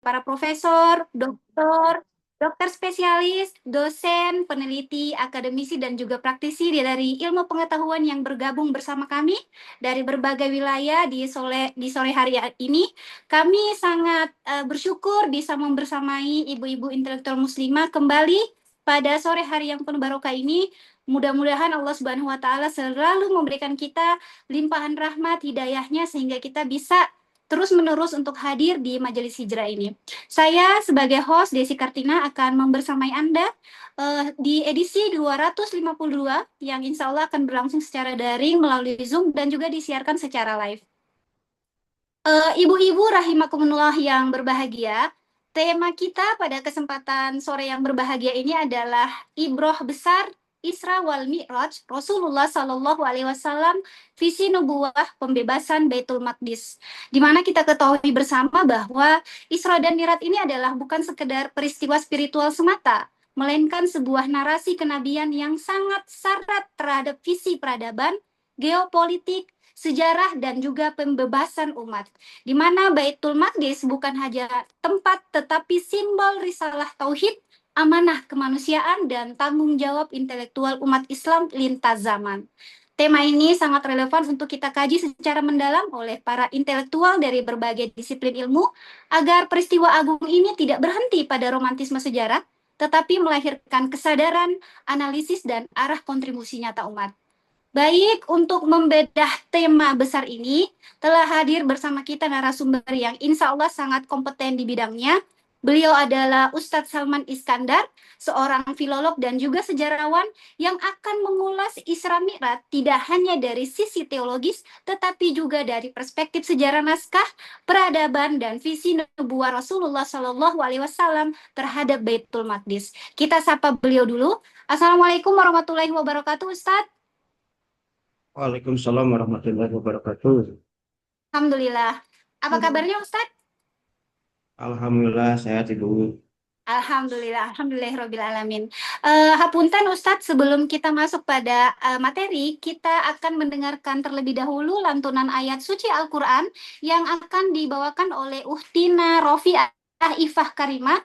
para profesor, dokter, dokter spesialis, dosen, peneliti, akademisi, dan juga praktisi dari ilmu pengetahuan yang bergabung bersama kami dari berbagai wilayah di sore hari ini. Kami sangat bersyukur bisa membersamai ibu-ibu intelektual muslimah kembali pada sore hari yang penuh barokah ini. Mudah-mudahan Allah Subhanahu wa Ta'ala selalu memberikan kita limpahan rahmat hidayahnya sehingga kita bisa terus-menerus untuk hadir di Majelis Hijrah ini. Saya sebagai host Desi Kartina akan membersamai Anda di edisi 252 yang insya Allah akan berlangsung secara daring melalui Zoom dan juga disiarkan secara live. Ibu-ibu rahimakumullah yang berbahagia, tema kita pada kesempatan sore yang berbahagia ini adalah Ibroh Besar Isra wal Mi'raj Rasulullah Shallallahu Alaihi Wasallam, visi nubuah pembebasan Baitul Maqdis. Di mana kita ketahui bersama bahwa Isra dan Mi'raj ini adalah bukan sekedar peristiwa spiritual semata, melainkan sebuah narasi kenabian yang sangat syarat terhadap visi peradaban, geopolitik, sejarah, dan juga pembebasan umat. Di mana Baitul Maqdis bukan hanya tempat tetapi simbol risalah tauhid, amanah kemanusiaan, dan tanggung jawab intelektual umat Islam lintas zaman. Tema ini sangat relevan untuk kita kaji secara mendalam oleh para intelektual dari berbagai disiplin ilmu agar peristiwa agung ini tidak berhenti pada romantisme sejarah, tetapi melahirkan kesadaran, analisis, dan arah kontribusi nyata umat. Baik, untuk membedah tema besar ini, telah hadir bersama kita narasumber yang insya Allah sangat kompeten di bidangnya. Beliau adalah Ustadz Salman Iskandar, seorang filolog dan juga sejarawan yang akan mengulas Isra Mi'raj tidak hanya dari sisi teologis, tetapi juga dari perspektif sejarah naskah, peradaban, dan visi nubuah Rasulullah Shallallahu Alaihi Wasallam terhadap Baitul Maqdis. Kita sapa beliau dulu. Assalamualaikum warahmatullahi wabarakatuh, Ustadz. Waalaikumsalam warahmatullahi wabarakatuh. Alhamdulillah. Apa kabarnya Ustadz? Alhamdulillah sehat Ibu. Alhamdulillah, alhamdulillahirabbil alamin. Hapunten Ustadz, sebelum kita masuk pada materi, kita akan mendengarkan terlebih dahulu lantunan ayat suci Al-Qur'an yang akan dibawakan oleh Uhtina Rofiah Ifah Karimah.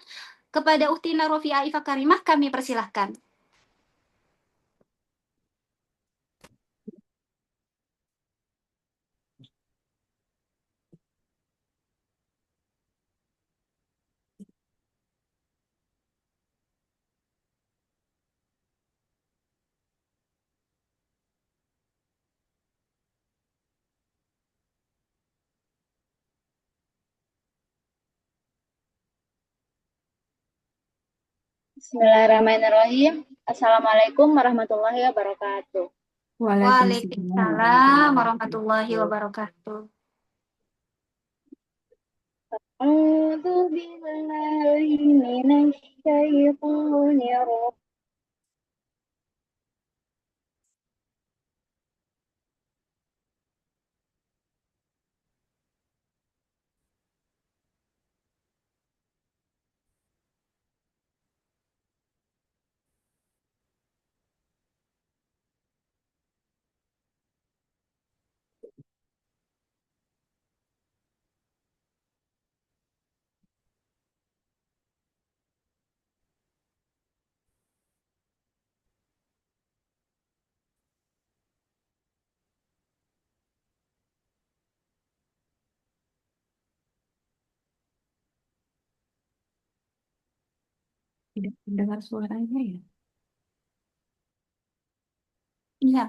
Kepada Uhtina Rofiah Ifah Karimah kami persilahkan. Bismillahirrahmanirrahim. Assalamualaikum warahmatullahi wabarakatuh. Waalaikumsalam warahmatullahi wabarakatuh. A'udzu billahi minasy syaithanir rajim. Tidak mendengar suaranya ya? Iya,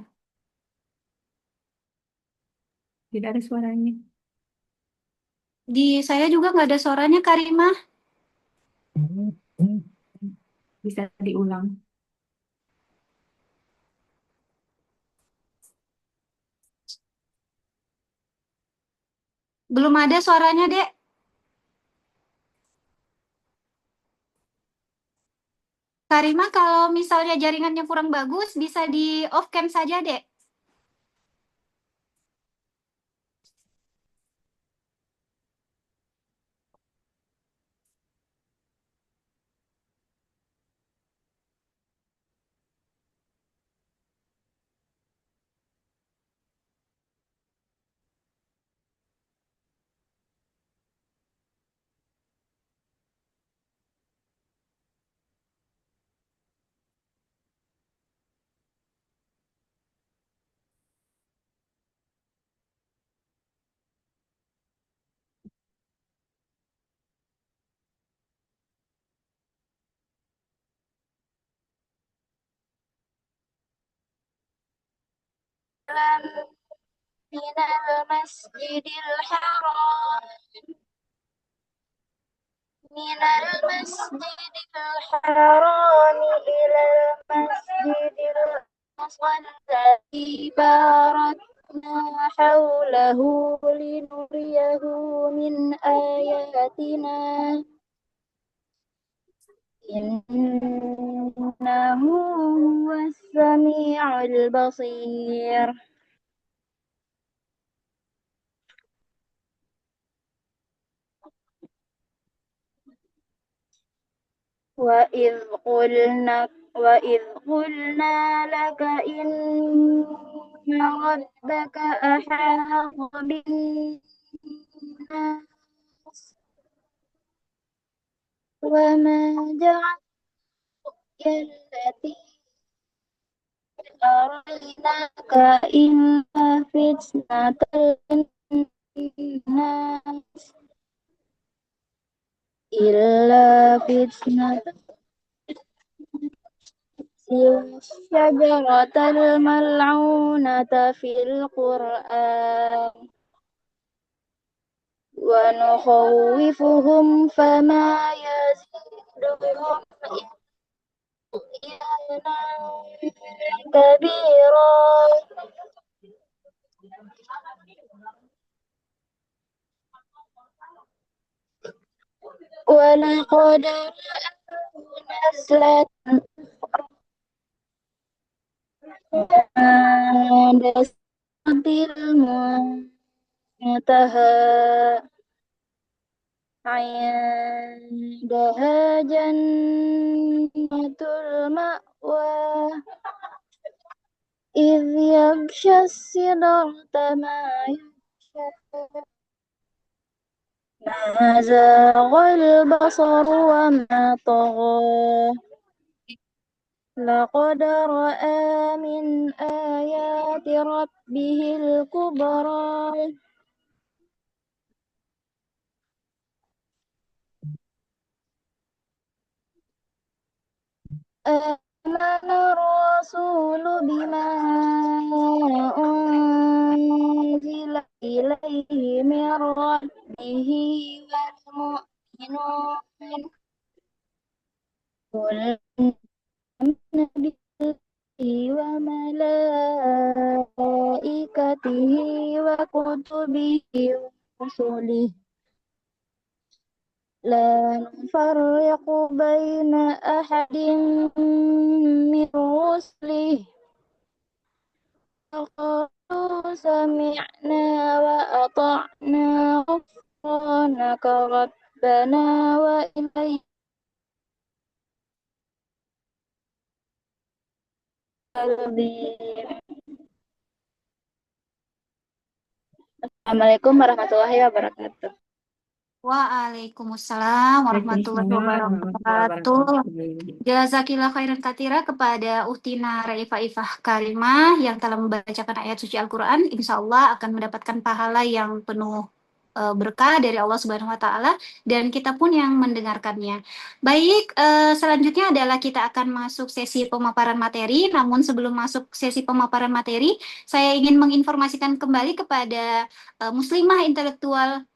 tidak ada suaranya. Di saya juga nggak ada suaranya, Karimah. Bisa diulang. Belum ada suaranya, Dek. Karimah, kalau misalnya jaringannya kurang bagus, bisa di off cam saja, Dek. من المسجد الحرام إلى المسجد الأقصى الذي باركنا حوله لنريه من آياتنا إنه هو السميع البصير. وإذ قلنا لك إن ربك أحاط بالناس وما جعل التي أريناك إلا فتنة للناس الشجرة الملعونة في القرآن ونخوفهم فما يزيدهم إلا كبيرا. ولقد نزلت عند سدرة المنتهى عندها جنة المأوى إذ يغشى السدرة ما يغشى ما زاغ البصر وما طغى لقد رأى من آيات ربه الكبرى آمن الرسول بما أنزل إليه من ربه والمؤمنون كل آمن بالله وملائكته وكتبه ورسله لا نفرق بين أحد من رسله وقالوا سمعنا وأطعنا غفرانك ربنا وإليك المصير. Assalamualaikum warahmatullahi wabarakatuh. Waalaikumsalam warahmatullahi wabarakatuh. Jazakillah khairan katsira kepada Uhtina Raifah Ifah Karimah yang telah membacakan ayat suci Al-Quran. Insya Allah akan mendapatkan pahala yang penuh berkah dari Allah Subhanahu wa Ta'ala, dan kita pun yang mendengarkannya. Baik, selanjutnya adalah kita akan masuk sesi pemaparan materi. Namun sebelum masuk sesi pemaparan materi, saya ingin menginformasikan kembali kepada muslimah intelektual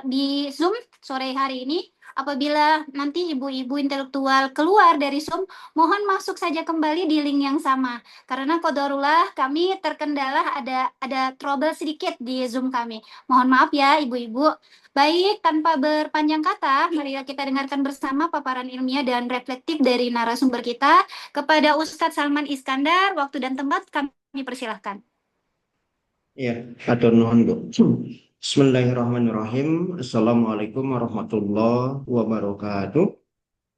di Zoom sore hari ini. Apabila nanti ibu-ibu intelektual keluar dari Zoom, mohon masuk saja kembali di link yang sama. Karena qadarullah kami terkendala ada trouble sedikit di Zoom kami. Mohon maaf ya ibu-ibu. Baik, tanpa berpanjang kata, mari kita dengarkan bersama paparan ilmiah dan reflektif dari narasumber kita. Kepada Ustadz Salman Iskandar, waktu dan tempat kami persilahkan. Ya, atur nuhun Bu. Bismillahirrahmanirrahim. Assalamualaikum warahmatullahi wabarakatuh.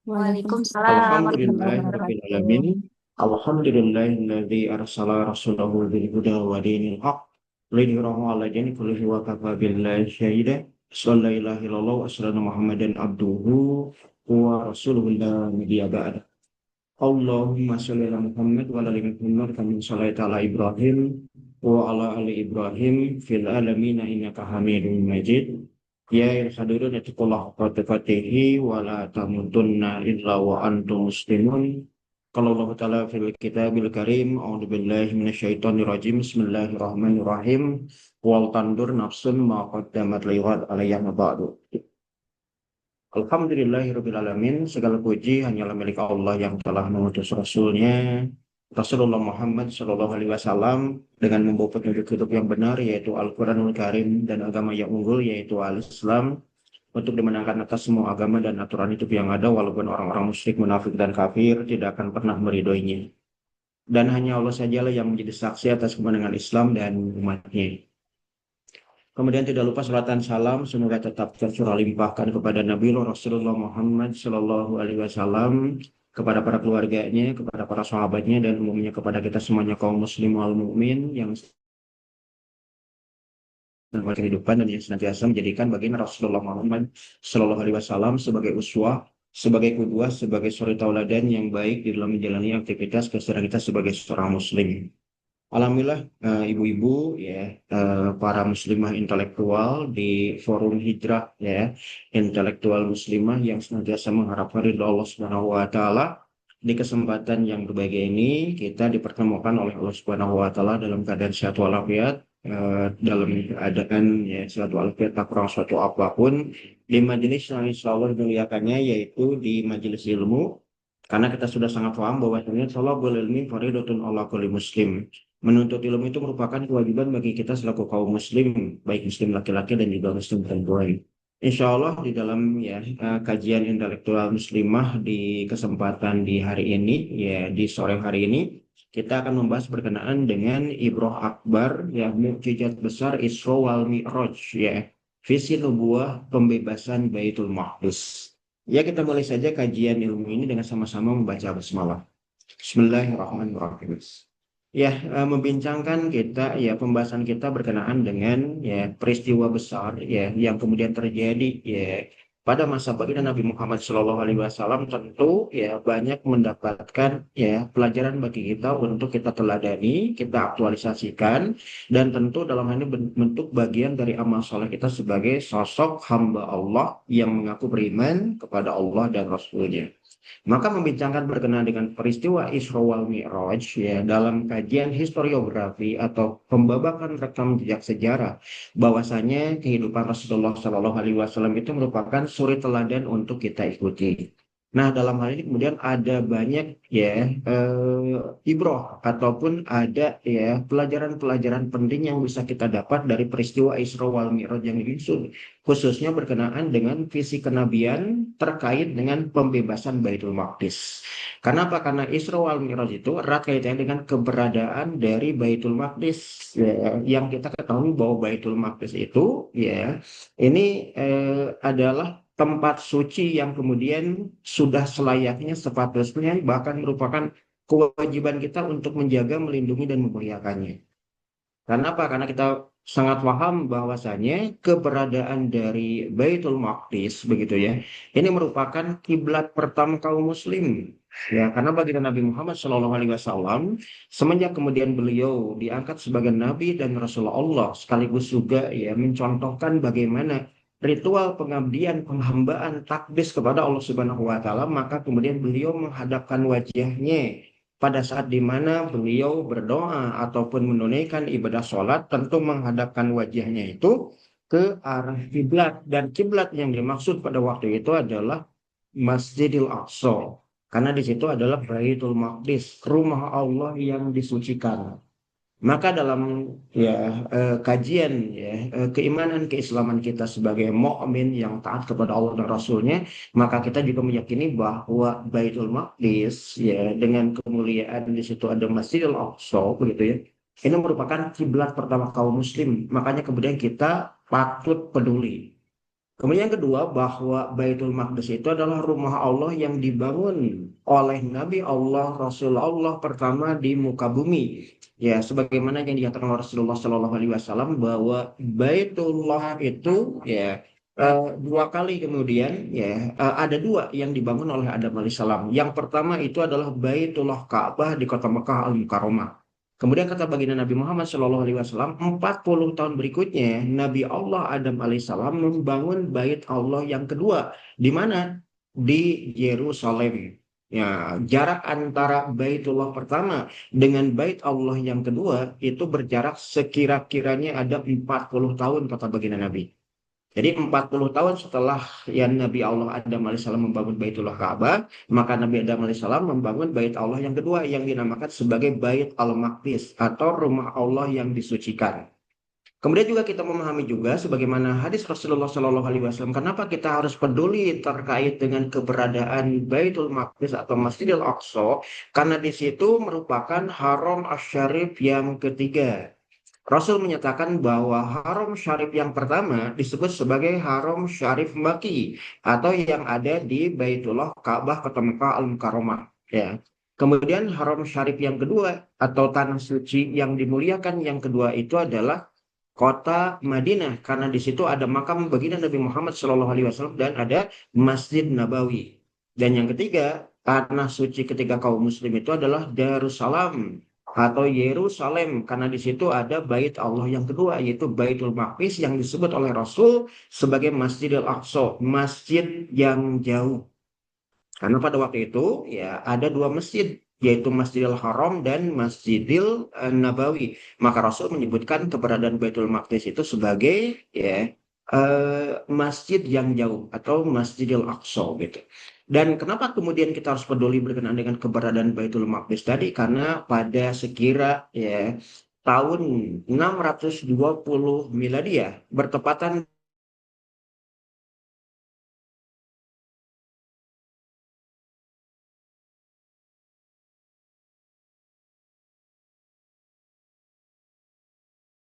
Waalaikumsalam. Alhamdulillahirabbil alamin. Alhamdulillahilladzi arsala rasulahu bil huda wa dinil haqq lidhirahu 'ala dini kullihi wa kafa billahi syahida. Sallallahu alaihi wa sallam Muhammadan abduhu wa rasuluhu la nabiyya ba'da. Allahumma shalli ala Muhammad wa ala ali Muhammad kama shallaita ala Ibrahim wa ala ali Ibrahim fil alamin innaka Hamidum Majid. Ya al-hadirun ittaqullaha haqqa tuqatih wa la tamutunna illa wa antum muslimun. Qala Allah Ta'ala fil kitabil karim, a'udzu billahi minasyaitonir rajim. Bismillahirrahmanirrahim. Wal tandur nafsun ma qaddamat lighad alayha ba'du. Alhamdulillahirabbil alamin. Segala puji hanyalah milik Allah yang telah mengutus Rasulnya Rasulullah Muhammad Shallallahu Alaihi Wasallam dengan membawa petunjuk hidup yang benar, yaitu Al-Quranul Karim, dan agama yang unggul, yaitu Al-Islam, untuk dimenangkan atas semua agama dan aturan hidup yang ada, walaupun orang-orang musyrik, munafik, dan kafir tidak akan pernah meridhoinya. Dan hanya Allah sajalah yang menjadi saksi atas kemenangan Islam dan umatnya. Kemudian tidak lupa salatan salam semoga tetap tercurah limpahkan kepada Nabi Rasulullah Muhammad Shallallahu Alaihi Wasallam, kepada para keluarganya, kepada para sahabatnya, dan umumnya kepada kita semuanya kaum muslim wal mukmin yang kehidupan dan yang senantiasa menjadikan baginda Rasulullah Muhammad Shallallahu Alaihi Wasallam sebagai uswah, sebagai qudwah, sebagai suri tauladan yang baik di dalam menjalani aktivitas keseharian kita sebagai seorang muslim. Alhamdulillah, ibu-ibu ya, para muslimah intelektual di forum hijrah ya, intelektual muslimah yang senantiasa mengharapkan ridho Allah Subhanahu wa taala. Di kesempatan yang berbahagia ini kita dipertemukan oleh Allah Subhanahu wa taala dalam keadaan sehat walafiat, dalam keadaan ya sehat walafiat, tak kurang suatu apapun, di majelis yang insyaallah dimuliakannya, yaitu di majelis ilmu. Karena kita sudah sangat paham bahwa thalabul ilmi fardhatun 'ala kulli muslim. Menuntut ilmu itu merupakan kewajiban bagi kita selaku kaum muslim, baik muslim laki-laki dan juga muslim perempuan. Insya Allah di dalam ya kajian intelektual muslimah di kesempatan di hari ini, ya di sore hari ini, kita akan membahas berkenaan dengan Ibrah Akbar, ya mukjizat besar Isra wal Mi'raj, ya visi nubuah pembebasan Baitul Maqdis. Ya, kita mulai saja kajian ilmu ini dengan sama-sama membaca basmalah. Bismillahirrahmanirrahim. Ya, membincangkan kita ya pembahasan kita berkenaan dengan ya peristiwa besar ya yang kemudian terjadi ya pada masa baginda Nabi Muhammad Shallallahu Alaihi Wasallam. Tentu ya banyak mendapatkan ya pelajaran bagi kita untuk kita teladani, kita aktualisasikan, dan tentu dalam hal ini bentuk bagian dari amal soleh kita sebagai sosok hamba Allah yang mengaku beriman kepada Allah dan Rasulnya. Maka membincangkan berkenaan dengan peristiwa Isra wal Mi'raj ya dalam kajian historiografi atau pembabakan rekam jejak sejarah, bahwasanya kehidupan Rasulullah Shallallahu Alaihi Wasallam itu merupakan suri teladan untuk kita ikuti. Nah, dalam hal ini kemudian ada banyak ya ibroh ataupun ada ya pelajaran-pelajaran penting yang bisa kita dapat dari peristiwa Isra wal Mi'raj yang dimaksud, khususnya berkenaan dengan visi kenabian terkait dengan pembebasan Baitul Maqdis. Kenapa? Karena Isra wal Mi'raj itu erat kaitannya dengan keberadaan dari Baitul Maqdis ya, yang kita ketahui bahwa Baitul Maqdis itu ya ini adalah tempat suci yang kemudian sudah selayaknya, sepatutnya, bahkan merupakan kewajiban kita untuk menjaga, melindungi, dan memuliakannya. Karena apa? Karena kita sangat paham bahwasanya keberadaan dari Baitul Maqdis begitu ya, ini merupakan kiblat pertama kaum muslim. Ya, karena baginda Nabi Muhammad SAW semenjak kemudian beliau diangkat sebagai nabi dan Rasulullah Allah, sekaligus juga ya mencontohkan bagaimana ritual pengabdian, penghambaan, takbis kepada Allah Subhanahu wa taala, maka kemudian beliau menghadapkan wajahnya pada saat di mana beliau berdoa ataupun menunaikan ibadah sholat, tentu menghadapkan wajahnya itu ke arah kiblat, dan kiblat yang dimaksud pada waktu itu adalah Masjidil Aqsa, karena di situ adalah Baitul Maqdis, rumah Allah yang disucikan. Maka dalam ya kajian ya keimanan keislaman kita sebagai mukmin yang taat kepada Allah dan Rasulnya, maka kita juga meyakini bahwa Baitul Maqdis ya dengan kemuliaan di situ ada Masjidil Aqsa begitu ya. Ini merupakan kiblat pertama kaum muslim, makanya kemudian kita patut peduli. Kemudian yang kedua, bahwa Baitul Maqdis itu adalah rumah Allah yang dibangun oleh Nabi Allah, Rasul Allah pertama di muka bumi. Ya, sebagaimana yang dikatakan oleh Rasulullah Shallallahu Alaihi Wasallam bahwa Baitullah itu ya dua kali kemudian ya ada dua yang dibangun oleh Adam alaihissalam. Yang pertama itu adalah Baitullah Ka'bah di kota Mekah Al-Mukarramah. Kemudian kata baginda Nabi Muhammad Shallallahu Alaihi Wasallam, 40 tahun berikutnya Nabi Allah Adam alaihissalam membangun bait Allah yang kedua. Di mana? Di Yerusalem. Ya, jarak antara Baitullah pertama dengan Bait Allah yang kedua itu berjarak sekira-kiranya ada 40 tahun kata baginda Nabi. Jadi 40 tahun setelah Nabi Allah Adam alaihissalam membangun Baitullah Ka'bah, maka Nabi Adam alaihissalam membangun Bait Allah yang kedua yang dinamakan sebagai Bait Al-Maqdis atau rumah Allah yang disucikan. Kemudian juga kita memahami juga sebagaimana hadis Rasulullah Shallallahu Alaihi Wasallam, kenapa kita harus peduli terkait dengan keberadaan Baitul Maqdis atau Masjidil Aqsa, karena di situ merupakan Haram Asy-Syarif yang ketiga. Rasul menyatakan bahwa Haram Syarif yang pertama disebut sebagai Haram Syarif Maki atau yang ada di Baitullah Ka'bah Kota Mekah Al-Mukarramah. Ya. Kemudian Haram Syarif yang kedua atau tanah suci yang dimuliakan yang kedua itu adalah kota Madinah karena di situ ada makam baginda Nabi Muhammad SAW dan ada Masjid Nabawi. Dan yang ketiga, tanah suci ketiga kaum muslim itu adalah Darussalam atau Yerusalem karena di situ ada bait Allah yang kedua yaitu Baitul Maqdis yang disebut oleh Rasul sebagai Masjidil Aqsa, masjid yang jauh. Karena pada waktu itu ya ada dua masjid yaitu Masjidil Haram dan Masjidil Nabawi. Maka Rasul menyebutkan keberadaan Baitul Maqdis itu sebagai masjid yang jauh atau Masjidil Aqsa gitu. Dan kenapa kemudian kita harus peduli berkenaan dengan keberadaan Baitul Maqdis tadi? Karena pada sekira tahun 620 Miladiah bertepatan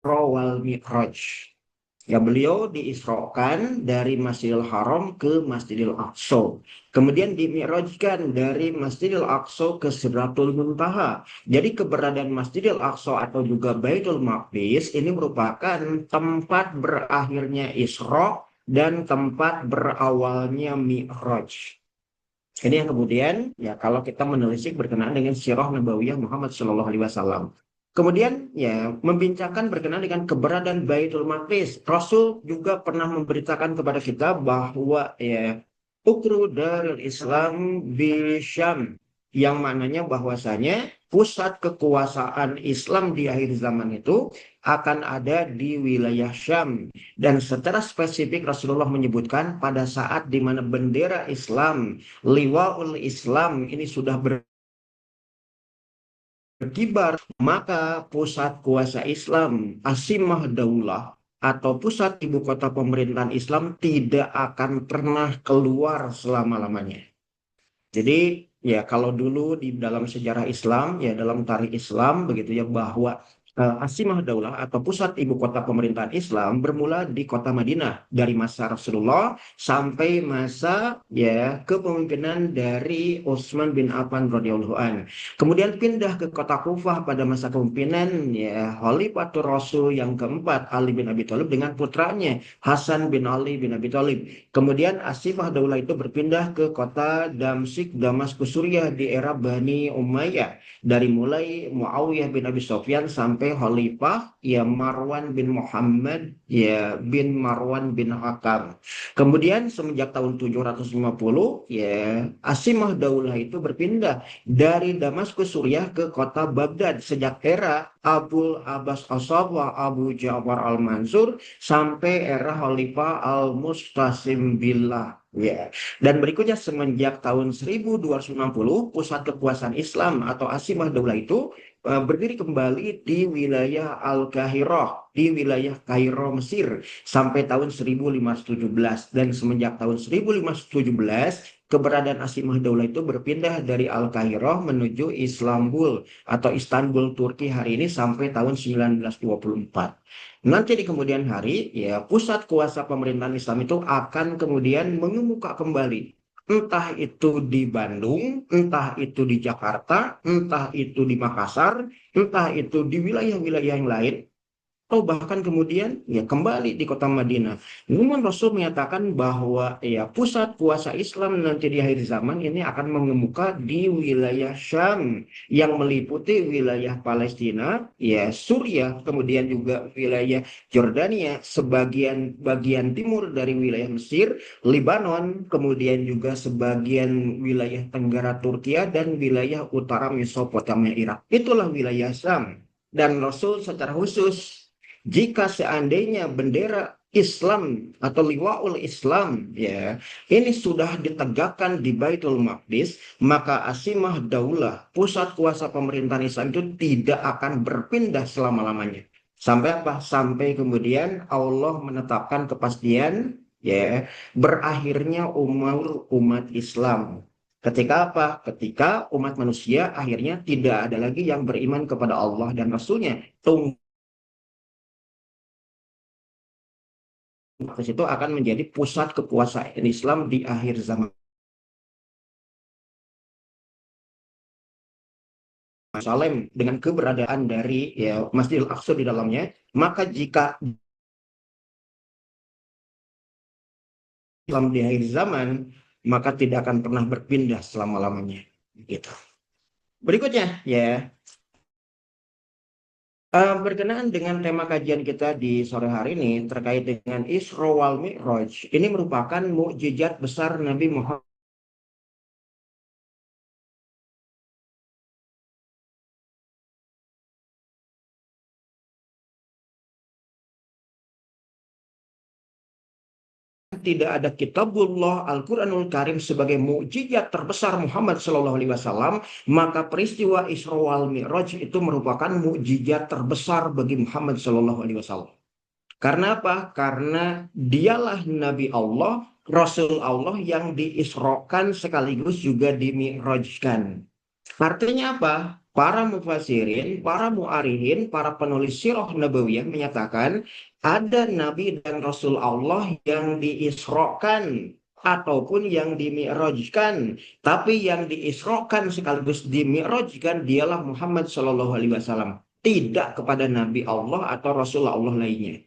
wal Mi'raj. Ya, beliau diisrokan dari Masjidil Haram ke Masjidil Aqsa. Kemudian dimi'rajkan dari Masjidil Aqsa ke Sidratul Muntaha. Jadi keberadaan Masjidil Aqsa atau juga Baitul Maqdis ini merupakan tempat berakhirnya Isra dan tempat berawalnya Mi'raj. Ini yang kemudian ya kalau kita menelisik berkenaan dengan sirah Nabawiyah Muhammad Shallallahu Alaihi Wasallam. Kemudian ya membincangkan berkenaan dengan keberadaan Baitul Maqdis. Rasul juga pernah memberitakan kepada kita bahwa ya Ukru Darul Islam Bisyam yang maknanya bahwasanya pusat kekuasaan Islam di akhir zaman itu akan ada di wilayah Syam. Dan secara spesifik Rasulullah menyebutkan pada saat di mana bendera Islam, Liwaul Islam ini sudah berkibar, maka pusat kuasa Islam, Asimah Daulah, atau pusat ibu kota pemerintahan Islam tidak akan pernah keluar selama-lamanya. Jadi ya kalau dulu di dalam sejarah Islam, ya dalam tarikh Islam begitu ya bahwa Asimah Daulah atau pusat ibu kota pemerintahan Islam bermula di kota Madinah dari masa Rasulullah sampai masa ya kepemimpinan dari Utsman bin Affan radhiyallahu an. Kemudian pindah ke kota Kufah pada masa kepemimpinan ya Khalifatur Rasul yang keempat Ali bin Abi Thalib dengan putranya Hasan bin Ali bin Abi Thalib. Kemudian Asimah Daulah itu berpindah ke kota Damsyik Damaskus Suriah di era Bani Umayyah dari mulai Muawiyah bin Abi Sufyan sampai Khalifah ya Marwan bin Muhammad ya bin Marwan bin Hakam. Kemudian semenjak tahun 750 ya Asimah Daulah itu berpindah dari Damaskus Suriah ke kota Baghdad sejak era Abul Abbas As-Sabah Abu Ja'far Al-Mansur sampai era Khalifah Al-Mustasim Billah. Ya. Dan berikutnya semenjak tahun 1260 pusat kekuasaan Islam atau Asimah Daulah itu berdiri kembali di wilayah Al-Qahirah, di wilayah Kairo Mesir sampai tahun 1517 dan semenjak tahun 1517 keberadaan Asimah Daulah itu berpindah dari Al-Qahirah menuju Istanbul atau Istanbul Turki hari ini sampai tahun 1924. Nanti di kemudian hari, ya pusat kuasa pemerintahan Islam itu akan kemudian mengemuka kembali. Entah itu di Bandung, entah itu di Jakarta, entah itu di Makassar, entah itu di wilayah-wilayah yang lain. atau bahkan kemudian ya kembali di kota Madinah. Namun Rasul menyatakan bahwa ya pusat kuasa Islam nanti di akhir zaman ini akan mengemuka di wilayah Syam yang meliputi wilayah Palestina, ya Suriah, kemudian juga wilayah Yordania, sebagian bagian timur dari wilayah Mesir, Lebanon, kemudian juga sebagian wilayah tenggara Turkiya dan wilayah utara Mesopotamia Irak. Itulah wilayah Syam. Dan Rasul secara khusus jika seandainya bendera Islam atau liwaul Islam ya ini sudah ditegakkan di Baitul Maqdis, maka Asimah Daulah, pusat kuasa pemerintahan Islam itu tidak akan berpindah selama-lamanya. Sampai apa? Sampai kemudian Allah menetapkan kepastian ya berakhirnya umur umat Islam. Ketika apa? Ketika umat manusia akhirnya tidak ada lagi yang beriman kepada Allah dan Rasulnya. Ke situ akan menjadi pusat kekuasaan Islam di akhir zaman. Yerusalem dengan keberadaan dari ya Masjidil Aqsa di dalamnya, maka jika Islam di akhir zaman, maka tidak akan pernah berpindah selama-lamanya. Gitu. Berikutnya ya, berkenaan dengan tema kajian kita di sore hari ini terkait dengan Isra wal Mi'raj. Ini merupakan mukjizat besar Nabi Muhammad tidak ada kitabullah Al-Quranul Karim sebagai mukjizat terbesar Muhammad Shallallahu Alaihi Wasallam, maka peristiwa Isra wal Mi'raj itu merupakan mukjizat terbesar bagi Muhammad Shallallahu Alaihi Wasallam. Karena apa? Karena dialah Nabi Allah, Rasul Allah yang diisrokan sekaligus juga dimi'rajkan. Artinya apa? Para mufassirin, para mu'arihin, para penulis sirah nabawiyah menyatakan ada Nabi dan Rasul Allah yang diisrokan ataupun yang dimi'rajkan. Tapi yang diisrokan sekaligus dimi'rajkan dialah Muhammad Shallallahu Alaihi Wasallam. Tidak kepada Nabi Allah atau Rasul Allah lainnya.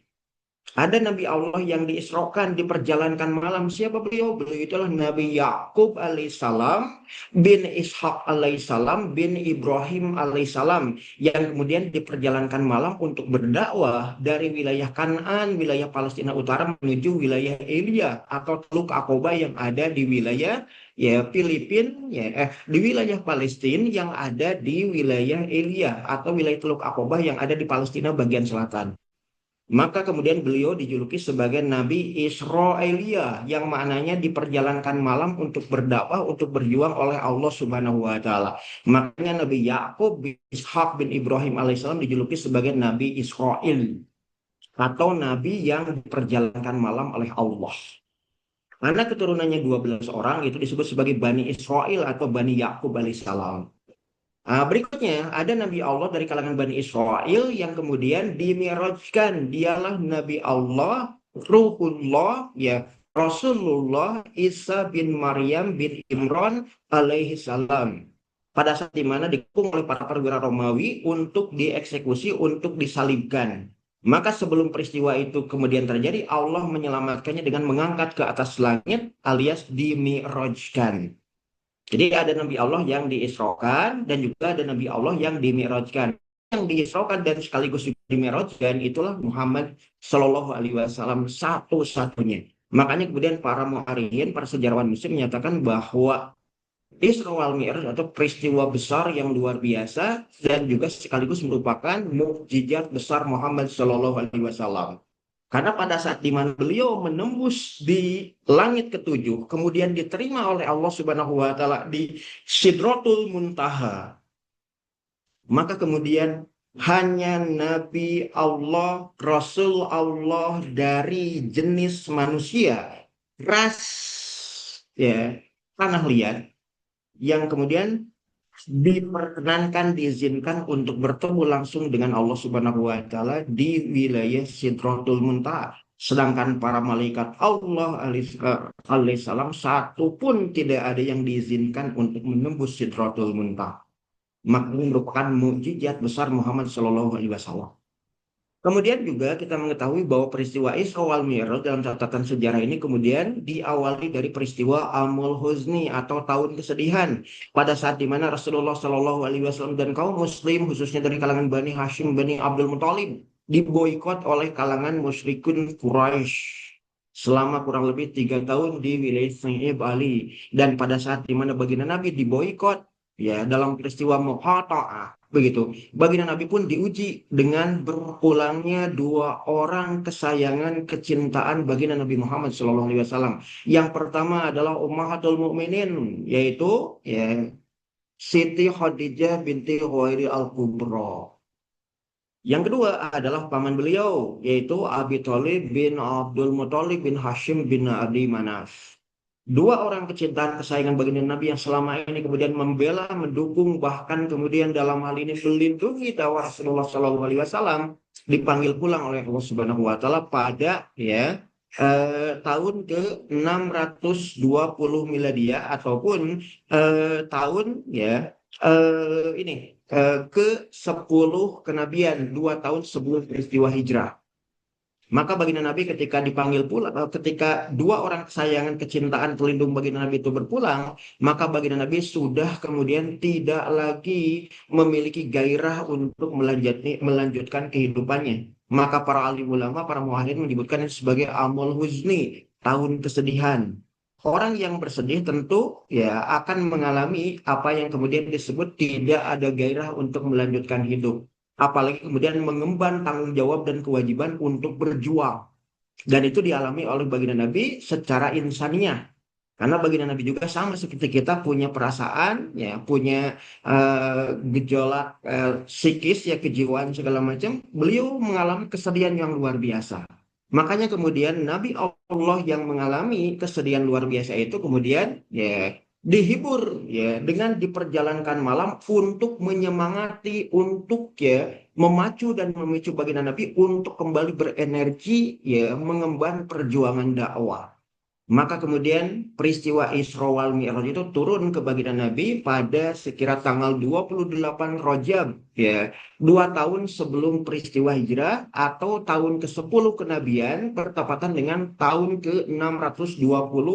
Ada Nabi Allah yang diisrokan, diperjalankan malam. Siapa beliau? Beliau itulah Nabi Yakub alaihissalam bin Ishak alaihissalam bin Ibrahim alaihissalam yang kemudian diperjalankan malam untuk berdakwah dari wilayah Kanaan, wilayah Palestina Utara menuju wilayah Elia atau Teluk Aqaba yang ada di wilayah ya Filipina di wilayah Palestina yang ada di wilayah Elia atau wilayah Teluk Aqaba yang ada di Palestina bagian selatan. Maka kemudian beliau dijuluki sebagai Nabi Israelia yang maknanya diperjalankan malam untuk berdakwah, untuk berjuang oleh Allah Subhanahu wa taala. Makanya Nabi Yakub bin Ishak bin Ibrahim alaihissalam dijuluki sebagai Nabi Israel atau nabi yang diperjalankan malam oleh Allah. Karena keturunannya 12 orang itu disebut sebagai Bani Israel atau Bani Yakub alaihissalam. Berikutnya ada Nabi Allah dari kalangan Bani Israel yang kemudian dimi'rajkan. Dialah Nabi Allah, Ruhullah, ya Rasulullah Isa bin Maryam bin Imran alaihi salam. Pada saat dimana dikepung oleh para perwira Romawi untuk dieksekusi, untuk disalibkan. Maka sebelum peristiwa itu kemudian terjadi, Allah menyelamatkannya dengan mengangkat ke atas langit alias dimi'rajkan. Jadi ada Nabi Allah yang diisrokan dan juga ada Nabi Allah yang dimi'rajkan. Yang diisrokan dan sekaligus dimi'rajkan itulah Muhammad Shallallahu Alaihi Wasallam satu-satunya. Makanya kemudian para mu'arikhin, para sejarawan Muslim menyatakan bahwa Isra wal Mi'raj atau peristiwa besar yang luar biasa dan juga sekaligus merupakan mukjizat besar Muhammad Shallallahu Alaihi Wasallam. Karena pada saat di mana beliau menembus di langit ketujuh, kemudian diterima oleh Allah Subhanahu wa taala di Sidratul Muntaha. Maka kemudian hanya Nabi Allah, Rasul Allah dari jenis manusia, ras ya, tanah liat yang kemudian diperkenankan, diizinkan untuk bertemu langsung dengan Allah Subhanahu wa taala di wilayah Sidratul Muntaha. Sedangkan para malaikat Allah alaihissalam satu pun tidak ada yang diizinkan untuk menembus Sidratul Muntaha. Maka ini merupakan mukjizat besar Muhammad Shallallahu Alaihi Wasallam. Kemudian juga kita mengetahui bahwa peristiwa Isra wal Mi'raj dalam catatan sejarah ini kemudian diawali dari peristiwa Amul Huzni atau tahun kesedihan, pada saat di mana Rasulullah Shallallahu Alaihi Wasallam dan kaum Muslim khususnya dari kalangan Bani Hashim, Bani Abdul Muthalib diboikot oleh kalangan musyrikun Quraisy selama kurang lebih 3 tahun di wilayah Sa'ib Ali. Dan pada saat di mana baginda Nabi diboikot ya dalam peristiwa Muqatta'ah begitu, baginda Nabi pun diuji dengan berpulangnya 2 orang kesayangan kecintaan baginda Nabi Muhammad SAW. Yang pertama adalah Ummahatul Mukminin, yaitu ya Siti Khadijah binti Khuwailid Al-Kubra. Yang kedua adalah paman beliau, yaitu Abi Thalib bin Abdul Muthalib bin Hashim bin Abi Manaf. 2 orang kecintaan kesayangan baginda Nabi yang selama ini kemudian membela, mendukung, bahkan kemudian dalam hal ini melindungi dakwah Rasulullah Shallallahu Alaihi Wasallam, dipanggil pulang oleh Allah Subhanahu Wa Taala pada tahun ke 620 miladiah ataupun tahun ke-10 kenabian, 2 tahun sebelum peristiwa hijrah. Maka baginda Nabi ketika dipanggil pulang, ketika 2 orang kesayangan kecintaan pelindung baginda Nabi itu berpulang, maka baginda Nabi sudah kemudian tidak lagi memiliki gairah untuk melanjutkan kehidupannya. Maka para alim ulama, para muahid menyebutkan sebagai Amul Huzni, tahun kesedihan. Orang yang bersedih tentu ya akan mengalami apa yang kemudian disebut tidak ada gairah untuk melanjutkan hidup. Apalagi kemudian mengemban tanggung jawab dan kewajiban untuk berjuang. Dan itu dialami oleh baginda Nabi secara insaniah. Karena baginda Nabi juga sama seperti kita punya perasaan, ya, punya gejolak psikis, ya, kejiwaan segala macam. Beliau mengalami kesedihan yang luar biasa. Makanya kemudian Nabi Allah yang mengalami kesedihan luar biasa itu kemudian ya dihibur ya dengan diperjalankan malam untuk menyemangati, untuk ya memacu dan memicu baginda Nabi untuk kembali berenergi ya mengemban perjuangan dakwah. Maka kemudian peristiwa Isra wal Mi'raj itu turun ke baginda Nabi pada sekira tanggal 28 Rajab ya, 2 tahun sebelum peristiwa hijrah atau tahun ke-10 kenabian bertepatan dengan tahun ke-620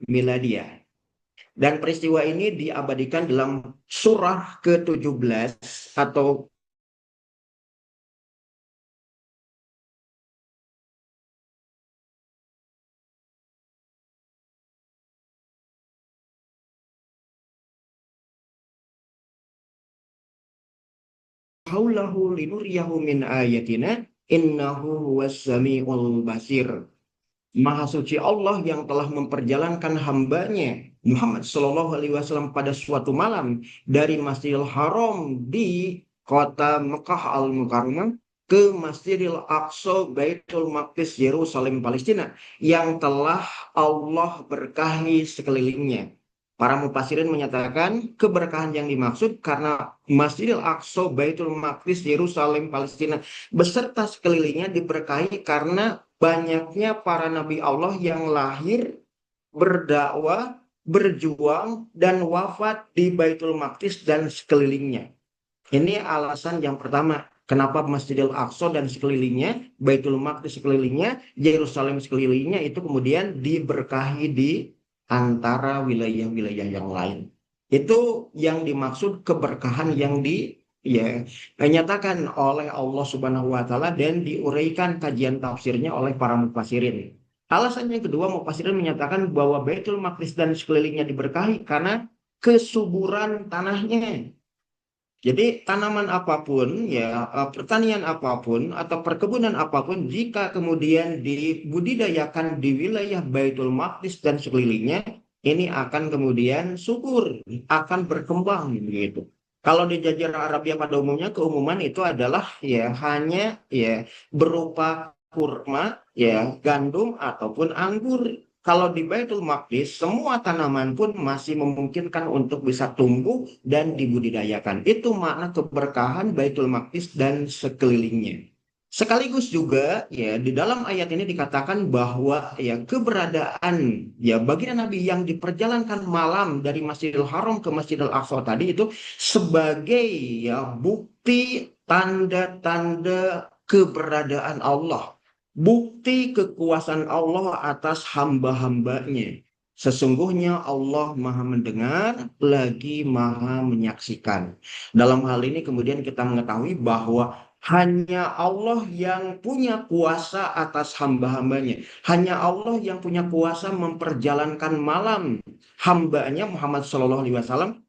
miladiah. Dan peristiwa ini diabadikan dalam surah ke-17 atau haulahu linuriyahu min ayatina innahu huwas samiul basir. Maha suci Allah yang telah memperjalankan hambanya Muhammad Shallallahu Alaihi Wasallam pada suatu malam dari Masjidil Haram di kota Mekah Al-Mukarramah ke Masjidil Aqsa Baitul Maqdis Yerusalem Palestina yang telah Allah berkahi sekelilingnya. Para mufassirin menyatakan keberkahan yang dimaksud karena Masjidil Aqsa Baitul Maqdis Yerusalem Palestina beserta sekelilingnya diberkahi karena banyaknya para nabi Allah yang lahir, berdakwah, berjuang, dan wafat di Baitul Maqdis dan sekelilingnya. Ini alasan yang pertama, kenapa Masjidil Aqsa dan sekelilingnya, Baitul Maqdis sekelilingnya, Yerusalem sekelilingnya itu kemudian diberkahi di antara wilayah-wilayah yang lain. Itu yang dimaksud keberkahan yang dinyatakan oleh Allah Subhanahu wa Ta'ala dan diuraikan kajian tafsirnya oleh para mufassirin. Alasan yang kedua, mufassirin menyatakan bahwa Baitul Maqdis dan sekelilingnya diberkahi karena kesuburan tanahnya. Jadi tanaman apapun, ya pertanian apapun atau perkebunan apapun, jika kemudian dibudidayakan di wilayah Baitul Maqdis dan sekelilingnya, ini akan kemudian subur, akan berkembang gitu. Kalau di Jazirah Arabia pada umumnya keumuman itu adalah ya hanya ya berupa kurma, ya gandum ataupun anggur. Kalau di Baitul Maqdis, semua tanaman pun masih memungkinkan untuk bisa tumbuh dan dibudidayakan. Itu makna keberkahan Baitul Maqdis dan sekelilingnya. Sekaligus juga ya di dalam ayat ini dikatakan bahwa ya keberadaan ya baginda Nabi yang diperjalankan malam dari Masjidil Haram ke Masjidil Aqsa tadi itu sebagai ya bukti tanda-tanda keberadaan Allah, bukti kekuasaan Allah atas hamba-hambanya. Sesungguhnya Allah Maha mendengar lagi Maha menyaksikan. Dalam hal ini kemudian kita mengetahui bahwa hanya Allah yang punya kuasa atas hamba-hambanya. Hanya Allah yang punya kuasa memperjalankan malam hambanya Muhammad SAW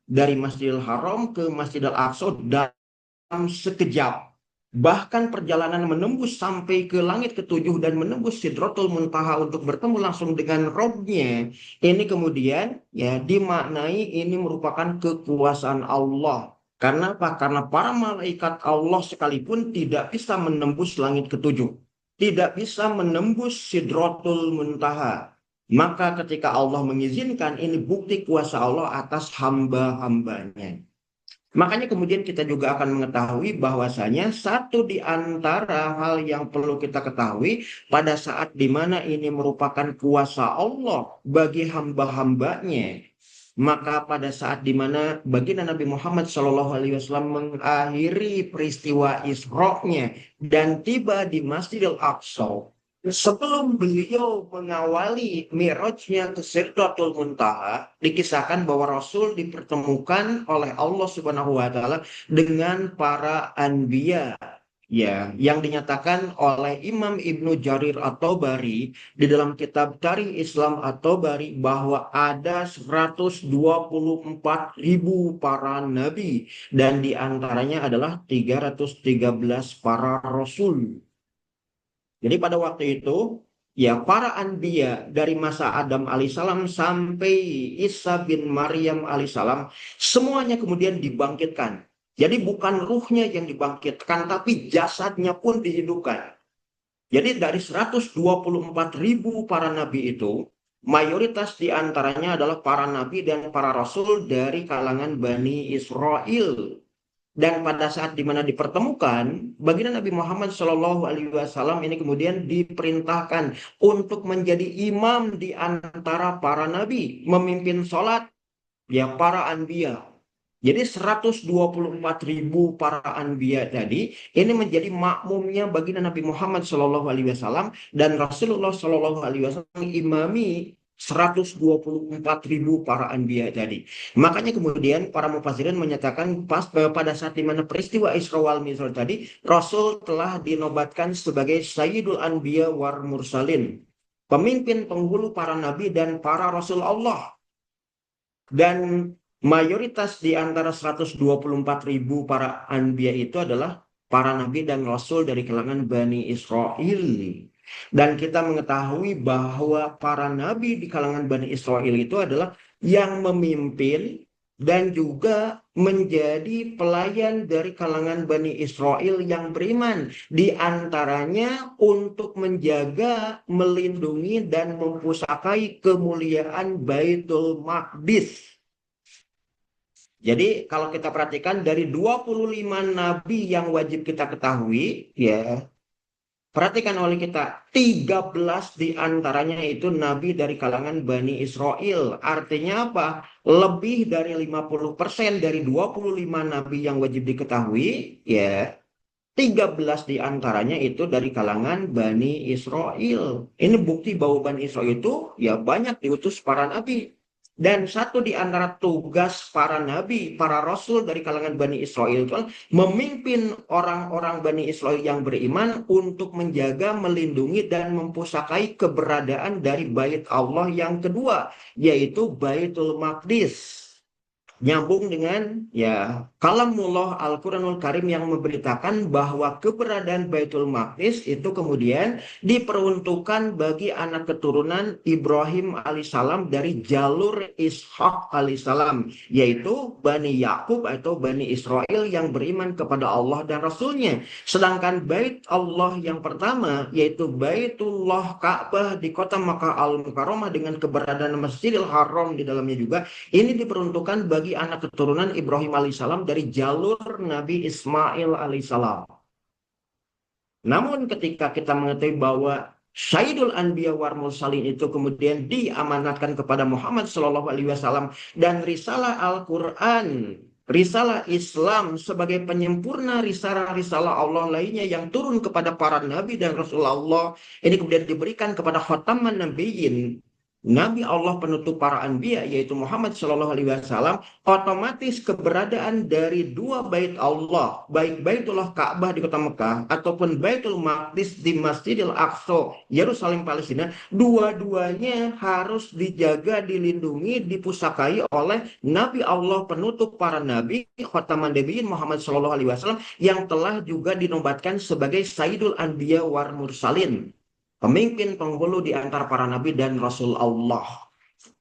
dari Masjidil Haram ke Masjidil Aqsa dalam sekejap. Bahkan perjalanan menembus sampai ke langit ketujuh dan menembus Sidratul Muntaha untuk bertemu langsung dengan Robnya. Ini kemudian ya dimaknai ini merupakan kekuasaan Allah. Karena apa? Karena para malaikat Allah sekalipun tidak bisa menembus langit ketujuh. Tidak bisa menembus Sidratul Muntaha. Maka ketika Allah mengizinkan, ini bukti kuasa Allah atas hamba-hambanya. Makanya kemudian kita juga akan mengetahui bahwasanya satu di antara hal yang perlu kita ketahui pada saat dimana ini merupakan kuasa Allah bagi hamba-hambanya. Maka pada saat dimana baginda Nabi Muhammad SAW mengakhiri peristiwa Isra-nya dan tiba di Masjidil Aqsa, sebelum beliau mengawali Mi'rajnya ke Sidratul Muntaha, dikisahkan bahwa Rasul dipertemukan oleh Allah Subhanahu wa taala dengan para anbiya, ya, yang dinyatakan oleh Imam Ibnu Jarir At-Tabari di dalam kitab Tarikh Islam At-Tabari bahwa ada 124.000 para nabi dan diantaranya adalah 313 para rasul. Jadi pada waktu itu, ya para anbiya dari masa Adam alaihissalam sampai Isa bin Maryam alaihissalam, semuanya kemudian dibangkitkan. Jadi bukan ruhnya yang dibangkitkan, tapi jasadnya pun dihidupkan. Jadi dari 124.000 para nabi itu, mayoritas diantaranya adalah para nabi dan para rasul dari kalangan Bani Israel. Dan pada saat dimana dipertemukan, baginda Nabi Muhammad SAW ini kemudian diperintahkan untuk menjadi imam di antara para nabi, memimpin sholat ya para anbiya. Jadi 124.000 para anbiya tadi ini menjadi makmumnya baginda Nabi Muhammad SAW dan Rasulullah SAW imami 124.000 para anbiya tadi. Makanya kemudian para mufassirin menyatakan pada saat di mana peristiwa Isra wal Mi'raj tadi, Rasul telah dinobatkan sebagai Sayyidul Anbiya war Mursalin, pemimpin penghulu para nabi dan para rasul Allah. Dan mayoritas di antara 124.000 para anbiya itu adalah para nabi dan rasul dari kalangan Bani Israel. Dan kita mengetahui bahwa para nabi di kalangan Bani Israel itu adalah yang memimpin dan juga menjadi pelayan dari kalangan Bani Israel yang beriman. Di antaranya untuk menjaga, melindungi, dan mempusakai kemuliaan Baitul Maqdis. Jadi kalau kita perhatikan dari 25 nabi yang wajib kita ketahui, ya, perhatikan oleh kita, 13 diantaranya itu nabi dari kalangan Bani Israel. Artinya apa? Lebih dari 50% dari 25 nabi yang wajib diketahui, ya, 13 diantaranya itu dari kalangan Bani Israel. Ini bukti bahwa Bani Israel itu ya banyak diutus para nabi. Dan satu di antara tugas para nabi, para rasul dari kalangan Bani Israel itu memimpin orang-orang Bani Israel yang beriman untuk menjaga, melindungi, dan mempusakai keberadaan dari bait Allah yang kedua, yaitu Baitul Maqdis. Nyambung dengan ya kalamullah Al-Quranul Karim yang memberitakan bahwa keberadaan Baitul Maqdis itu kemudian diperuntukkan bagi anak keturunan Ibrahim alaihissalam dari jalur Ishak alaihissalam, yaitu Bani Yakub atau Bani Israel yang beriman kepada Allah dan Rasulnya. Sedangkan Bait Allah yang pertama yaitu Baitullah Ka'bah di kota Makkah Al-Mukarramah dengan keberadaan Masjidil Haram di dalamnya juga, ini diperuntukkan bagi anak keturunan Ibrahim alaihissalam dari jalur Nabi Ismail alaihissalam. Namun ketika kita mengetahui bahwa Sayyidul Anbiya war Mursalin itu kemudian diamanatkan kepada Muhammad SAW dan risalah Al-Quran risalah Islam sebagai penyempurna risalah-risalah Allah lainnya yang turun kepada para nabi dan Rasulullah ini kemudian diberikan kepada khataman nabiyyin, Nabi Allah penutup para anbiya yaitu Muhammad Shallallahu Alaihi Wasallam, otomatis keberadaan dari dua bait Allah, baik Baitullah Ka'bah di kota Mekah ataupun Baitul Maqdis di Masjidil Aqsa Yerusalem Palestina, dua-duanya harus dijaga, dilindungi, dipusakai oleh Nabi Allah penutup para nabi, khataman nabiyyin Muhammad Shallallahu Alaihi Wasallam yang telah juga dinobatkan sebagai Sayyidul Anbiya wal Mursalin, pemimpin penghulu di antara para nabi dan rasul Allah.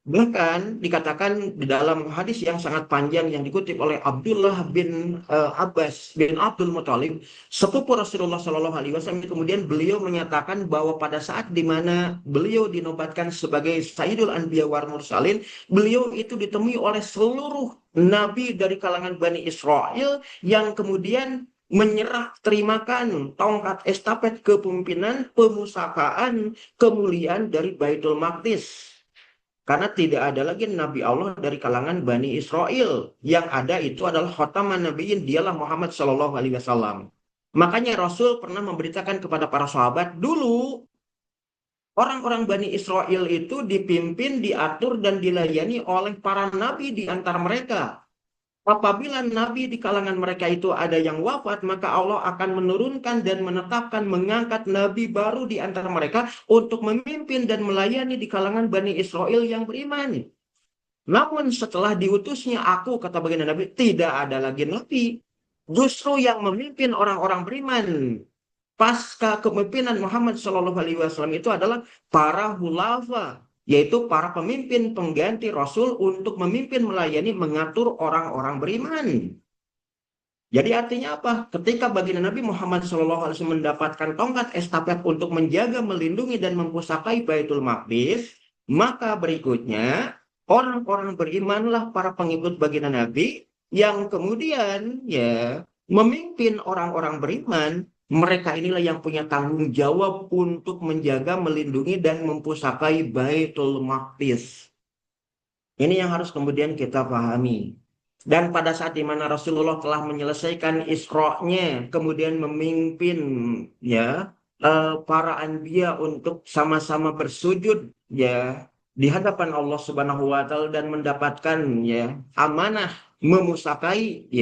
Bahkan dikatakan di dalam hadis yang sangat panjang yang dikutip oleh Abdullah bin Abbas bin Abdul Muthalib, sepupu Rasulullah Shallallahu Alaihi Wasallam, kemudian beliau menyatakan bahwa pada saat di mana beliau dinobatkan sebagai Sayyidul Anbiya wal Mursalin, beliau itu ditemui oleh seluruh nabi dari kalangan Bani Israel yang kemudian menyerah terimakan tongkat estafet kepemimpinan, pemusakaan, kemuliaan dari Baitul Maqdis. Karena tidak ada lagi Nabi Allah dari kalangan Bani Israel. Yang ada itu adalah khataman nabiyyin, dialah Muhammad Shallallahu Alaihi Wasallam. Makanya Rasul pernah memberitakan kepada para sahabat, dulu orang-orang Bani Israel itu dipimpin, diatur, dan dilayani oleh para nabi di antara mereka. Apabila nabi di kalangan mereka itu ada yang wafat, maka Allah akan menurunkan dan menetapkan, mengangkat nabi baru di antara mereka untuk memimpin dan melayani di kalangan Bani Israel yang beriman. Namun setelah diutusnya aku, kata baginda Nabi, tidak ada lagi nabi. Justru yang memimpin orang-orang beriman pasca kepemimpinan Muhammad SAW itu adalah para hulafa, yaitu para pemimpin pengganti Rasul untuk memimpin, melayani, mengatur orang-orang beriman. Jadi artinya apa? Ketika baginda Nabi Muhammad SAW mendapatkan tongkat estafet untuk menjaga, melindungi, dan mempusakai Baitul Maqdis, maka berikutnya orang-orang berimanlah para pengikut baginda Nabi yang kemudian memimpin orang-orang beriman. Mereka inilah yang punya tanggung jawab untuk menjaga, melindungi, dan mempusakai Baitul Maqdis. Ini yang harus kemudian kita pahami. Dan pada saat di mana Rasulullah telah menyelesaikan Isra-nya, kemudian memimpin para anbiya untuk sama-sama bersujud di hadapan Allah Subhanahu wa taala dan mendapatkan amanah memusakai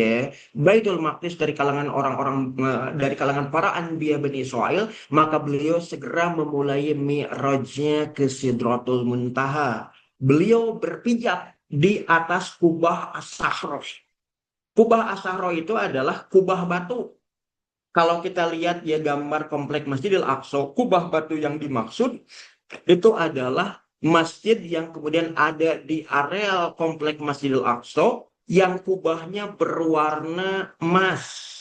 Baitul Maqdis dari kalangan orang-orang dari kalangan para anbiya Bani Israel, maka beliau segera memulai mi'rajnya ke Sidratul Muntaha. Beliau berpijak di atas kubah as-sahroh. Kubah as-sahroh itu adalah kubah batu. Kalau kita lihat gambar komplek Masjidil Aqsa, kubah batu yang dimaksud itu adalah masjid yang kemudian ada di areal komplek Masjidil Aqsa yang kubahnya berwarna emas.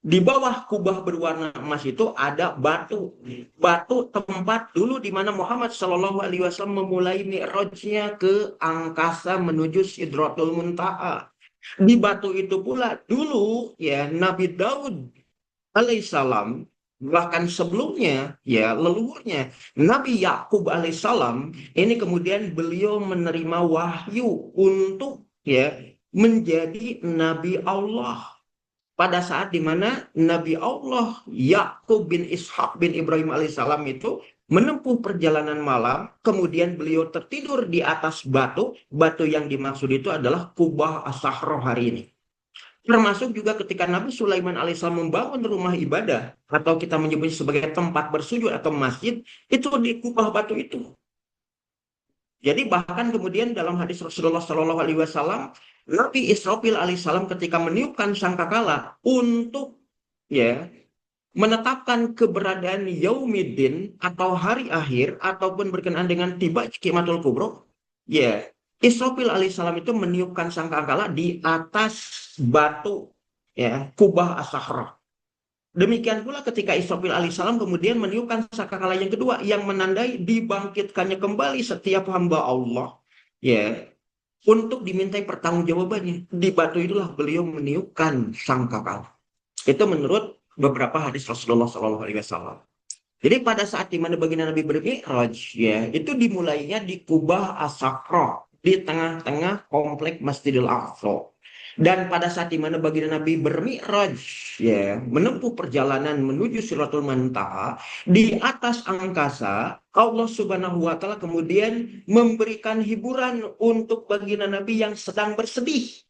Di bawah kubah berwarna emas itu ada batu. Batu tempat dulu di mana Muhammad Shallallahu Alaihi Wasallam memulai mi'rajnya ke angkasa menuju Sidratul Muntaha. Di batu itu pula dulu Nabi Daud alaihissalam, bahkan sebelumnya leluhurnya Nabi Yakub alaihissalam, ini kemudian beliau menerima wahyu untuk menjadi Nabi Allah. Pada saat di mana Nabi Allah Yakub bin Ishak bin Ibrahim alaihissalam itu menempuh perjalanan malam, kemudian beliau tertidur di atas batu. Batu yang dimaksud itu adalah kubah as-sahroh hari ini. Termasuk juga ketika Nabi Sulaiman alaihissalam membangun rumah ibadah, atau kita menyebutnya sebagai tempat bersujud atau masjid, itu di kubah batu itu. Jadi bahkan kemudian dalam hadis Rasulullah Shallallahu Alaihi Wasallam, Nabi Israfil alaihissalam ketika meniupkan sangkakala untuk menetapkan keberadaan Yaumiddin atau hari akhir ataupun berkenaan dengan tiba Qiyamatul Kubro, Israfil alaihissalam itu meniupkan sangkakala di atas batu kubah as-sahroh. Demikian pula ketika Israfil alaihissalam kemudian meniupkan sangkakala yang kedua yang menandai dibangkitkannya kembali setiap hamba Allah untuk dimintai pertanggungjawabannya. Di batu itulah beliau meniupkan sangkakala. Itu menurut beberapa hadis Rasulullah SAW. Jadi pada saat di mana baginda Nabi bermi'raj itu dimulainya di kubah as-sahroh. di tengah-tengah komplek Masjidil Aqsa. Dan pada saat di mana baginda Nabi bermi'raj, ya, menempuh perjalanan menuju Sidratul Muntaha di atas angkasa, Allah Subhanahu wa taala kemudian memberikan hiburan untuk baginda Nabi yang sedang bersedih.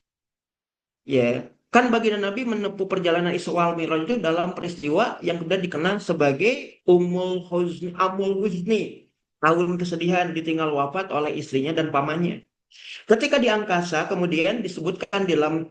Ya, kan baginda Nabi menempuh perjalanan Isra wal Mi'raj itu dalam peristiwa yang kemudian dikenal sebagai Amul Huzni, tahun kesedihan, ditinggal wafat oleh istrinya dan pamannya. Ketika di angkasa kemudian disebutkan dalam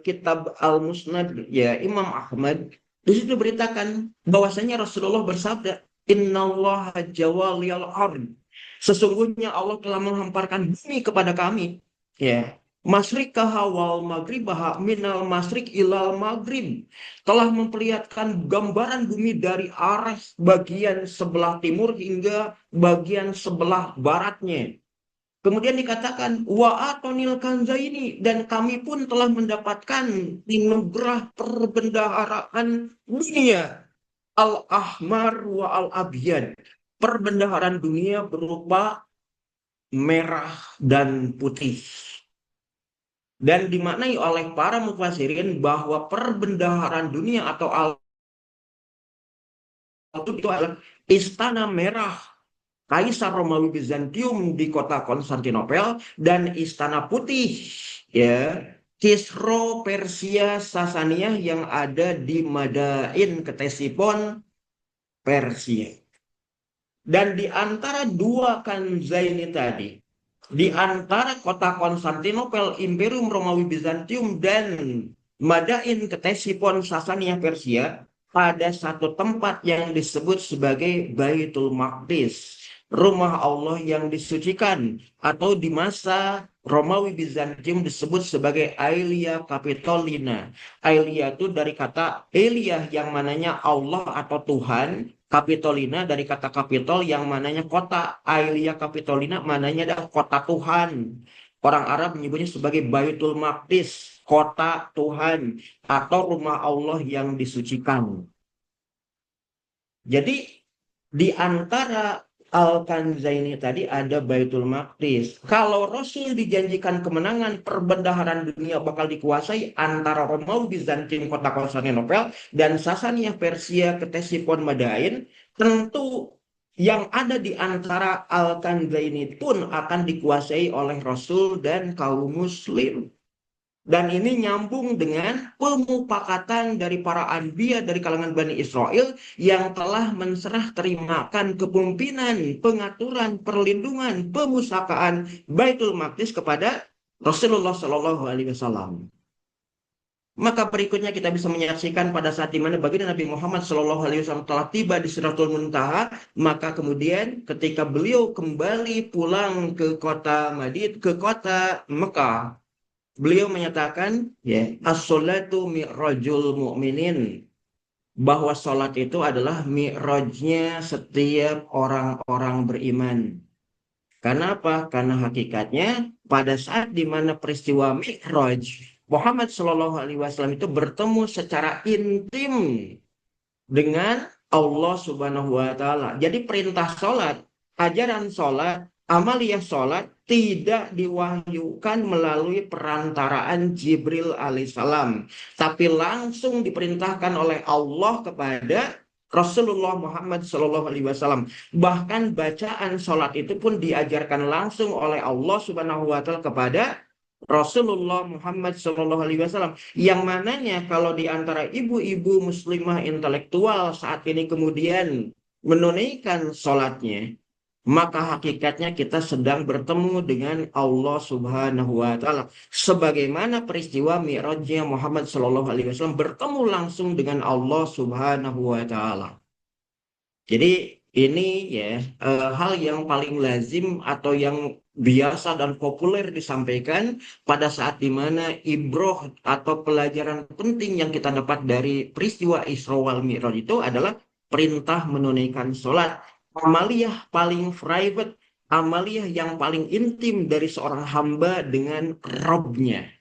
kitab Al-Musnad ya Imam Ahmad, di situ beritakan bahwasanya Rasulullah bersabda, Innallaha jawaliyal ard. Sesungguhnya Allah telah menghamparkan bumi kepada kami. Ya. Masrikaha wal maghribaha minal masrik ilal maghrib. Telah memperlihatkan gambaran bumi dari arah bagian sebelah timur hingga bagian sebelah baratnya. Kemudian dikatakan wa atonil kanzaini, dan kami pun telah mendapatkan anugerah perbendaharaan dunia al-ahmar wa al-abyad. Perbendaharaan dunia berupa merah dan putih. Dan dimaknai oleh para mufassirin bahwa perbendaharaan dunia atau itu adalah istana merah Kaisar Romawi Bizantium di kota Konstantinopel dan Istana Putih ya Kisro Persia Sasania yang ada di Madain Ktesifon Persia. Dan di antara dua kanzaini tadi, di antara kota Konstantinopel Imperium Romawi Bizantium dan Madain Ktesifon Sasania Persia, ada satu tempat yang disebut sebagai Baitul Maqdis, rumah Allah yang disucikan, atau di masa Romawi Bizantium disebut sebagai Aelia Capitolina. Aelia itu dari kata Elia yang mananya Allah atau Tuhan, Capitolina dari kata Capitol yang mananya kota. Aelia Capitolina mananya adalah kota Tuhan. Orang Arab menyebutnya sebagai Baitul Maqdis, kota Tuhan atau rumah Allah yang disucikan. Jadi di antara Al-Kanzaini tadi ada Baitul Maqdis. Kalau Rasul dijanjikan kemenangan, perbendaharaan dunia bakal dikuasai antara Romawi Bizantium kota Konstantinopel dan Sasania Persia Ktesifon Madain, tentu yang ada di antara Al-Kanzaini pun akan dikuasai oleh Rasul dan kaum muslim. Dan ini nyambung dengan pemufakatan dari para anbiya dari kalangan Bani Israel yang telah menserah terimakan kepemimpinan, pengaturan, perlindungan, pemusakaan Baitul Maqdis kepada Rasulullah Shallallahu Alaihi Wasallam. Maka berikutnya kita bisa menyaksikan pada saat di mana baginda Nabi Muhammad Shallallahu Alaihi Wasallam telah tiba di Sidratul Muntaha, maka kemudian ketika beliau kembali pulang ke kota Madinah, ke kota Mekah, beliau menyatakan ya as-sholatu mi'rajul mu'minin, bahwa sholat itu adalah mi'rajnya setiap orang-orang beriman. Karena apa? Karena hakikatnya pada saat di mana peristiwa mi'raj, Muhammad Shallallahu Alaihi Wasallam itu bertemu secara intim dengan Allah Subhanahu Wa Taala. Jadi perintah sholat, ajaran sholat, amaliyah sholat tidak diwahyukan melalui perantaraan Jibril alaihissalam, tapi langsung diperintahkan oleh Allah kepada Rasulullah Muhammad Shallallahu Alaihi Wasallam. Bahkan bacaan sholat itu pun diajarkan langsung oleh Allah Subhanahu Wa Taala kepada Rasulullah Muhammad Shallallahu Alaihi Wasallam, yang mananya kalau di antara ibu-ibu muslimah intelektual saat ini kemudian menunaikan sholatnya, maka hakikatnya kita sedang bertemu dengan Allah Subhanahu Wa Taala. Sebagaimana peristiwa Mi'rajnya Muhammad Shallallahu Alaihi Wasallam bertemu langsung dengan Allah Subhanahu Wa Taala. Jadi ini ya hal yang paling lazim atau yang biasa dan populer disampaikan pada saat dimana ibroh atau pelajaran penting yang kita dapat dari peristiwa Isra wal Mi'raj itu adalah perintah menunaikan sholat, amaliyah paling private, amaliyah yang paling intim dari seorang hamba dengan Rabb-nya.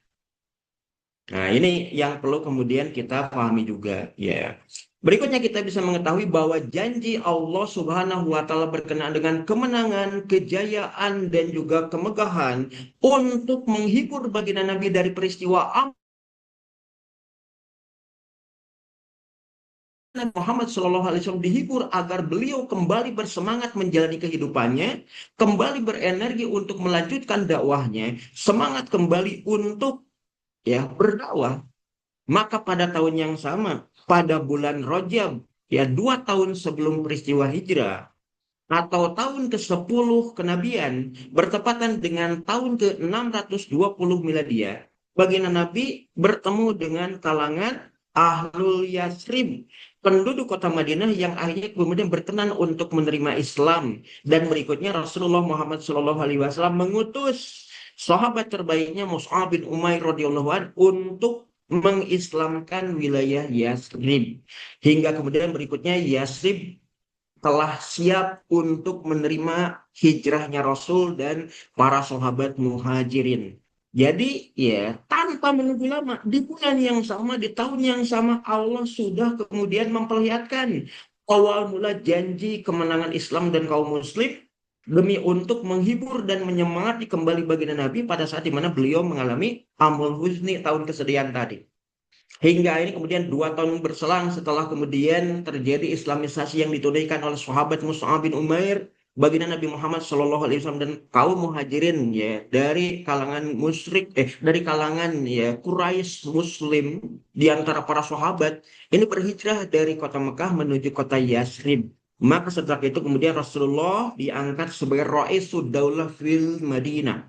Nah, ini yang perlu kemudian kita pahami juga, ya. Berikutnya kita bisa mengetahui bahwa janji Allah Subhanahu wa taala berkenaan dengan kemenangan, kejayaan dan juga kemegahan untuk menghibur baginda Nabi dari peristiwa Nabi Muhammad SAW dihibur agar beliau kembali bersemangat menjalani kehidupannya, kembali berenergi untuk melanjutkan dakwahnya, semangat kembali untuk berdakwah. Maka pada tahun yang sama, pada bulan Rajab, 2 tahun sebelum peristiwa hijrah, atau tahun ke-10 kenabian, bertepatan dengan tahun ke-620 miladiah, baginda Nabi bertemu dengan kalangan Ahlul Yasrib, penduduk kota Madinah yang akhirnya kemudian berkenan untuk menerima Islam. Dan berikutnya Rasulullah Muhammad SAW mengutus sahabat terbaiknya Mus'ab bin Umair radhiyallahu anhu untuk mengislamkan wilayah Yasrib. Hingga kemudian berikutnya Yasrib telah siap untuk menerima hijrahnya Rasul dan para sahabat muhajirin. Jadi tanpa menunggu lama, di bulan yang sama, di tahun yang sama, Allah sudah kemudian memperlihatkan awal mula janji kemenangan Islam dan kaum muslim demi untuk menghibur dan menyemangati kembali baginda Nabi pada saat di mana beliau mengalami amul huzni, tahun kesedihan tadi. Hingga ini kemudian 2 tahun berselang setelah kemudian terjadi Islamisasi yang ditunaikan oleh sahabat Mus'ab bin Umair, baginda Nabi Muhammad SAW dan kaum muhajirin dari kalangan dari kalangan Quraisy Muslim di antara para sahabat ini berhijrah dari kota Mekah menuju kota Yasrib. Maka setelah itu kemudian Rasulullah diangkat sebagai Raisud Daulah fil Madinah,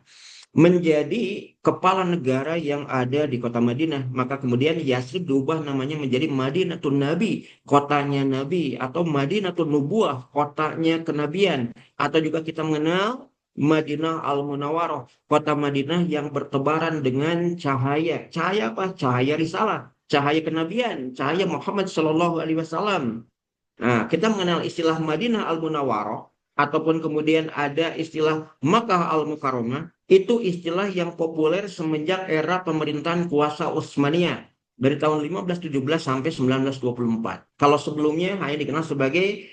menjadi kepala negara yang ada di kota Madinah. Maka kemudian Yasrib diubah namanya menjadi Madinatun Nabi, kotanya Nabi, atau Madinatun Nubuah, kotanya kenabian. Atau juga kita mengenal Madinah Al-Munawwarah, kota Madinah yang bertebaran dengan cahaya. Cahaya apa? Cahaya risalah, cahaya kenabian, cahaya Muhammad Shallallahu Alaihi Wasallam. Nah, kita mengenal istilah Madinah Al-Munawwarah ataupun kemudian ada istilah Makkah Al-Mukarramah, itu istilah yang populer semenjak era pemerintahan kuasa Utsmaniyah dari tahun 1517 sampai 1924. Kalau sebelumnya hanya dikenal sebagai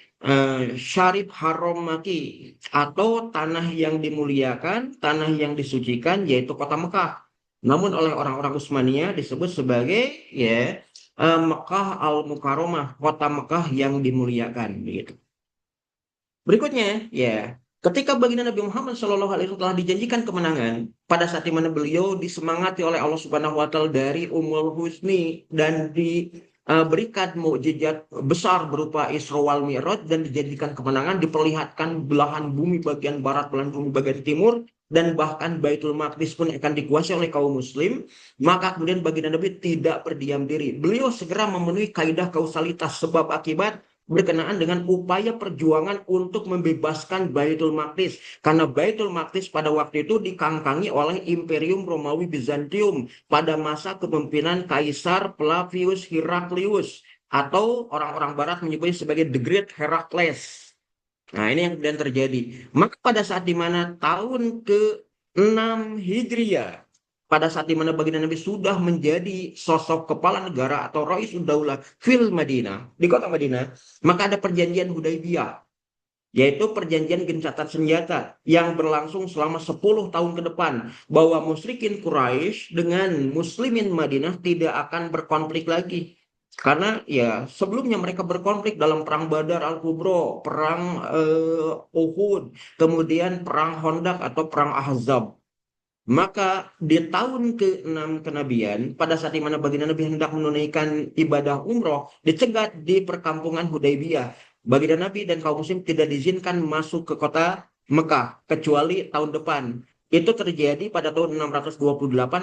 Syarif Haram Maki atau tanah yang dimuliakan, tanah yang disucikan, yaitu kota Mekah. Namun oleh orang-orang Utsmaniyah disebut sebagai Mekah Al-Mukarramah, kota Mekah yang dimuliakan begitu. Berikutnya, ketika baginda Nabi Muhammad SAW telah dijanjikan kemenangan, pada saat di mana beliau disemangati oleh Allah Subhanahu Wa Taala dari Ummul Husni dan diberikan mukjizat besar berupa Isra wal Mi'raj dan dijadikan kemenangan, diperlihatkan belahan bumi bagian barat, belahan bumi bagian timur, dan bahkan Baitul Maqdis pun akan dikuasai oleh kaum muslim. Maka kemudian baginda Nabi tidak berdiam diri. Beliau segera memenuhi kaidah kausalitas sebab akibat berkenaan dengan upaya perjuangan untuk membebaskan Baitul Maqdis. Karena Baitul Maqdis pada waktu itu dikangkangi oleh Imperium Romawi Bizantium pada masa kepemimpinan Kaisar Flavius Heraclius, atau orang-orang barat menyebutnya sebagai The Great Heracles. Nah, ini yang kemudian terjadi. Maka pada saat di mana tahun ke-6 Hijriah, pada saat di mana baginda Nabi sudah menjadi sosok kepala negara atau Raisud Daulah fil Madinah, di kota Madinah, maka ada perjanjian Hudaybiyah, yaitu perjanjian gencatan senjata yang berlangsung selama 10 tahun ke depan, bahwa musyrikin Quraisy dengan muslimin Madinah tidak akan berkonflik lagi. Karena sebelumnya mereka berkonflik dalam perang Badar Al-Kubra, perang Uhud, kemudian perang Khandaq atau perang Ahzab. Maka di tahun ke-6 kenabian, pada saat di mana baginda Nabi hendak menunaikan ibadah umroh, dicegat di perkampungan Hudaybiyah. Baginda Nabi dan kaum muslim tidak diizinkan masuk ke kota Mekah, kecuali tahun depan. Itu terjadi pada tahun 628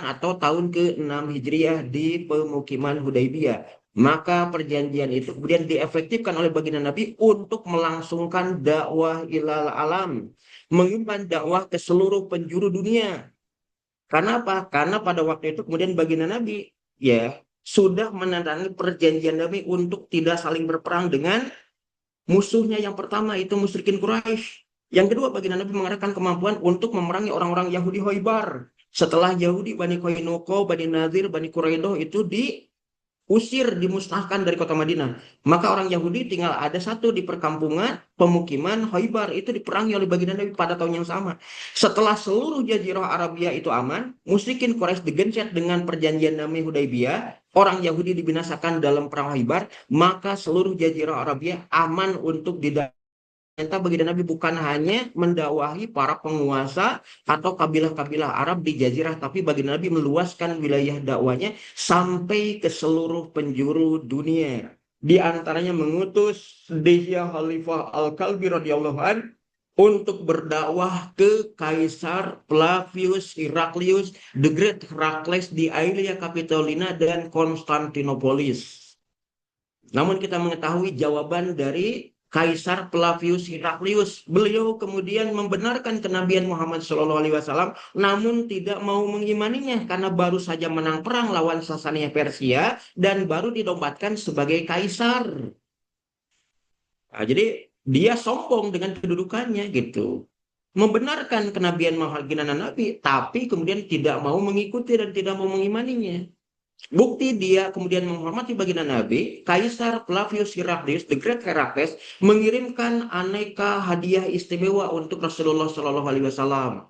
atau tahun ke-6 Hijriah di pemukiman Hudaybiyah. Maka perjanjian itu kemudian diefektifkan oleh baginda Nabi untuk melangsungkan dakwah ilal alam, mengimban dakwah ke seluruh penjuru dunia. Karena apa? Karena pada waktu itu kemudian baginda Nabi sudah menandatangani perjanjian Nabi untuk tidak saling berperang dengan musuhnya. Yang pertama itu musyrikin Quraisy. Yang kedua, baginda Nabi mengarahkan kemampuan untuk memerangi orang-orang Yahudi Khaybar. Setelah Yahudi, Bani Qainuqa, Bani Nadir, Bani Quraidah itu diusir, dimusnahkan dari kota Madinah. Maka orang Yahudi tinggal ada satu di perkampungan, pemukiman Khaybar, itu diperangi oleh baginda Nabi pada tahun yang sama. Setelah seluruh Jazirah Arabia itu aman, musyrikin Quraisy digencet dengan perjanjian damai Hudaybiyah, orang Yahudi dibinasakan dalam perang Khaybar, maka seluruh Jazirah Arabia aman untuk ternyata baginda Nabi bukan hanya mendakwahi para penguasa atau kabilah-kabilah Arab di Jazirah, tapi baginda Nabi meluaskan wilayah dakwanya sampai ke seluruh penjuru dunia. Di antaranya mengutus Dihya Khalifah Al-Kalbi radhiyallahu an untuk berdakwah ke Kaisar Flavius Heraclius the Great Heracles di Aelia Capitolina dan Konstantinopolis. Namun kita mengetahui jawaban dari Kaisar Flavius Heraclius. Beliau kemudian membenarkan kenabian Muhammad SAW, namun tidak mau mengimaninya karena baru saja menang perang lawan Sasania Persia dan baru dinobatkan sebagai kaisar. Nah, jadi dia sombong dengan kedudukannya gitu. Membenarkan kenabian baginda Nabi, tapi kemudian tidak mau mengikuti dan tidak mau mengimaninya. Bukti dia kemudian menghormati baginda Nabi, Kaisar Flavius Heraclius, the Great Heracles, mengirimkan aneka hadiah istimewa untuk Rasulullah SAW.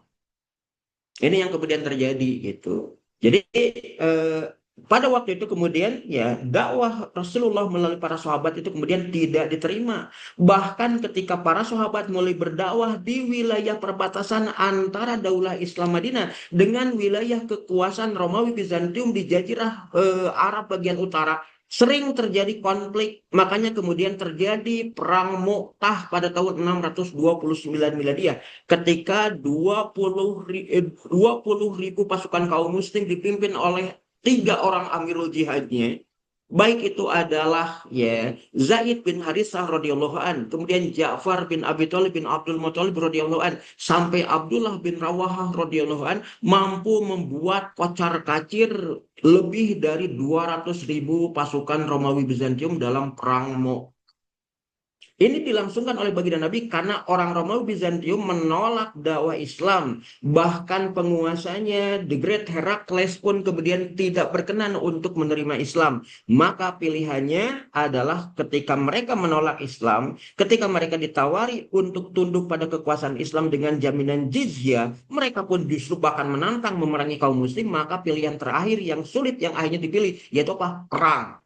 Ini yang kemudian terjadi gitu. Jadi pada waktu itu kemudian ya dakwah Rasulullah melalui para sahabat itu kemudian tidak diterima. Bahkan ketika para sahabat mulai berdakwah di wilayah perbatasan antara Daulah Islam Madinah dengan wilayah kekuasaan Romawi Bizantium di Jazirah Arab bagian utara, sering terjadi konflik. Makanya kemudian terjadi perang Mu'tah pada tahun 629 Miladiah ketika 20.000 pasukan kaum muslim dipimpin oleh 3 orang amirul jihadnya, baik itu adalah ya Zaid bin Harithah radhiyallahu an, kemudian Ja'far bin Abi Thalib bin Abdul Muthalib radhiyallahu an, sampai Abdullah bin Rawahah radhiyallahu an, mampu membuat kocar-kacir lebih dari 200.000 pasukan Romawi Bizantium dalam perang Mu'tah. Ini dilangsungkan oleh baginda Nabi karena orang Romawi Bizantium menolak dakwah Islam. Bahkan penguasanya, the Great Heracles pun kemudian tidak berkenan untuk menerima Islam. Maka pilihannya adalah ketika mereka menolak Islam, ketika mereka ditawari untuk tunduk pada kekuasaan Islam dengan jaminan jizyah, mereka pun justru bahkan menantang memerangi kaum muslim. Maka pilihan terakhir yang sulit yang akhirnya dipilih, yaitu apa? Perang.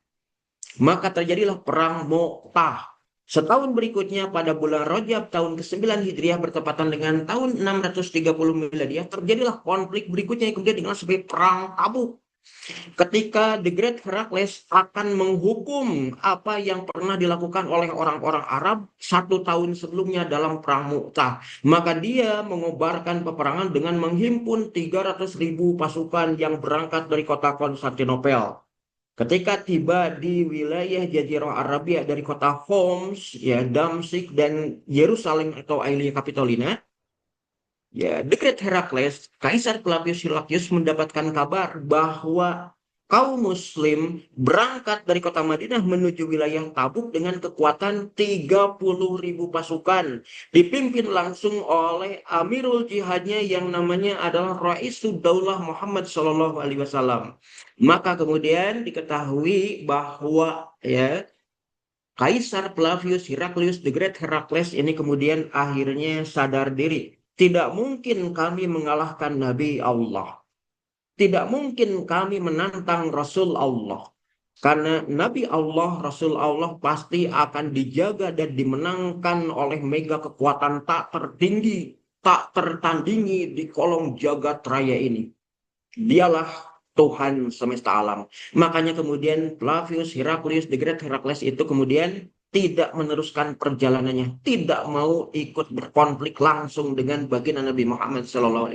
Maka terjadilah perang Mu'tah. Setahun berikutnya pada bulan Rajab tahun ke-9 Hijriah bertepatan dengan tahun 630 Miladiah, terjadilah konflik berikutnya yang kemudian dikenal sebagai Perang Tabuk. Ketika the Great Heracles akan menghukum apa yang pernah dilakukan oleh orang-orang Arab 1 tahun sebelumnya dalam Perang Mu'tah, maka dia mengobarkan peperangan dengan menghimpun 300.000 pasukan yang berangkat dari kota Konstantinopel. Ketika tiba di wilayah Jazirah Arabia dari kota Homs, ya Damsyik dan Yerusalem atau Aelia Capitolina, ya the Great Heracles, Kaisar Flavius Heraclius mendapatkan kabar bahwa kaum muslim berangkat dari kota Madinah menuju wilayah Tabuk dengan kekuatan 30.000 pasukan, dipimpin langsung oleh Amirul Jihadnya yang namanya adalah Raisud Daulah Muhammad SAW. Maka kemudian diketahui bahwa ya Kaisar Flavius Heraclius, the Great Heracles ini kemudian akhirnya sadar diri. Tidak mungkin kami mengalahkan Nabi Allah. Tidak mungkin kami menantang Rasul Allah. Karena Nabi Allah, Rasul Allah pasti akan dijaga dan dimenangkan oleh mega kekuatan tak tertinggi, tak tertandingi di kolong jagat raya ini. Dialah Tuhan semesta alam. Makanya kemudian Flavius Heraclius, the Great Heracles itu kemudian tidak meneruskan perjalanannya, tidak mau ikut berkonflik langsung dengan baginda Nabi Muhammad SAW.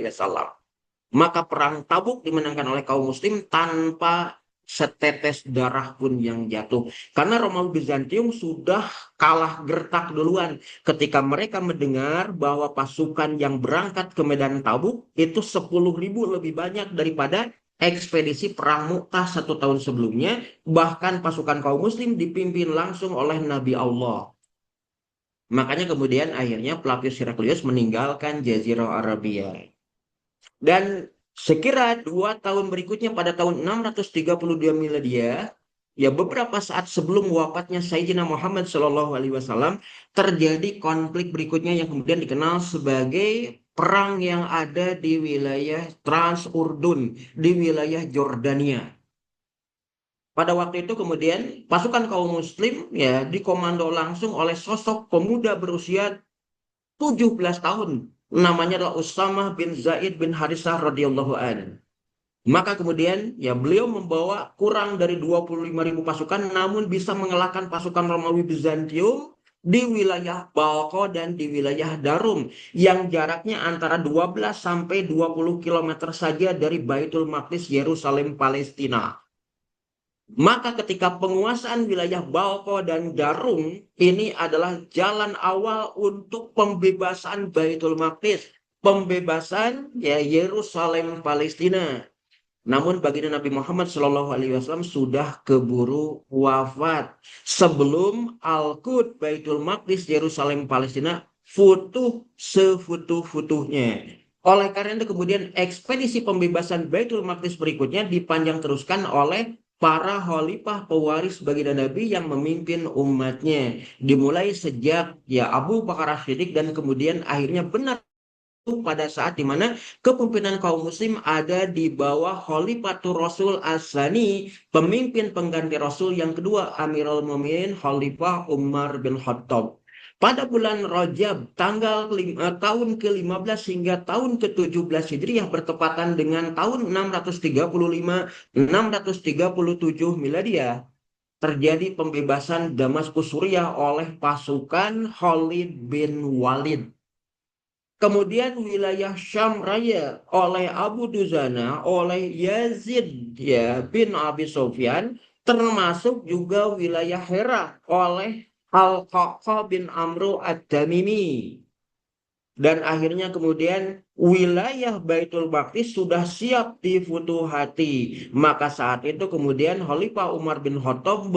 Maka perang Tabuk dimenangkan oleh kaum muslim tanpa setetes darah pun yang jatuh. Karena Romawi Bizantium sudah kalah gertak duluan ketika mereka mendengar bahwa pasukan yang berangkat ke medan Tabuk itu 10.000 lebih banyak daripada ekspedisi perang Mu'tah 1 tahun sebelumnya. Bahkan pasukan kaum muslim dipimpin langsung oleh Nabi Allah. Makanya kemudian akhirnya Flavius Heraclius meninggalkan Jazirah Arabia. Dan Sekira 2 tahun berikutnya pada tahun 632 Miladia, ya beberapa saat sebelum wafatnya Sayyidina Muhammad Shallallahu Alaihi Wasallam, terjadi konflik berikutnya yang kemudian dikenal sebagai perang yang ada di wilayah Transurdun, di wilayah Jordania. Pada waktu itu kemudian pasukan kaum muslim ya dikomando langsung oleh sosok pemuda berusia 17 tahun. Namanya adalah Usamah bin Zaid bin Harisah radhiyallahu anhu. Maka kemudian ya beliau membawa kurang dari 25.000 pasukan namun bisa mengalahkan pasukan Romawi Bizantium di wilayah Balko dan di wilayah Darum yang jaraknya antara 12 sampai 20 kilometer saja dari Baitul Maqdis Yerusalem Palestina. Maka ketika penguasaan wilayah Balko dan Darum ini adalah jalan awal untuk pembebasan Baitul Maqdis, pembebasan ya Yerusalem Palestina. Namun baginda Nabi Muhammad SAW sudah keburu wafat sebelum Al-Quds Baitul Maqdis Yerusalem Palestina futuh sefutuh-futuhnya. Oleh karena itu kemudian ekspedisi pembebasan Baitul Maqdis berikutnya dipanjang teruskan oleh para khalifah pewaris baginda Nabi yang memimpin umatnya. Dimulai sejak ya Abu Bakar As-Siddiq dan kemudian akhirnya benar pada saat dimana kepemimpinan kaum muslim ada di bawah Khalifatur Rasul As-Sani, pemimpin pengganti Rasul yang kedua, Amirul Mukminin Khalifah Umar bin Khattab. Pada bulan Rajab tahun ke-15 hingga tahun ke-17 Hijriah bertepatan dengan tahun 635-637 Miladiah, terjadi pembebasan Damaskus Suriah oleh pasukan Khalid bin Walid. Kemudian wilayah Syam Raya oleh Abu Duzana, oleh Yazid ya bin Abi Sufyan, termasuk juga wilayah Hera oleh Al-Qaqqa bin Amru Ad-Damimi. Dan akhirnya kemudian wilayah Baitul Maqdis sudah siap difutuhati. Maka saat itu kemudian Khalifah Umar bin Khattab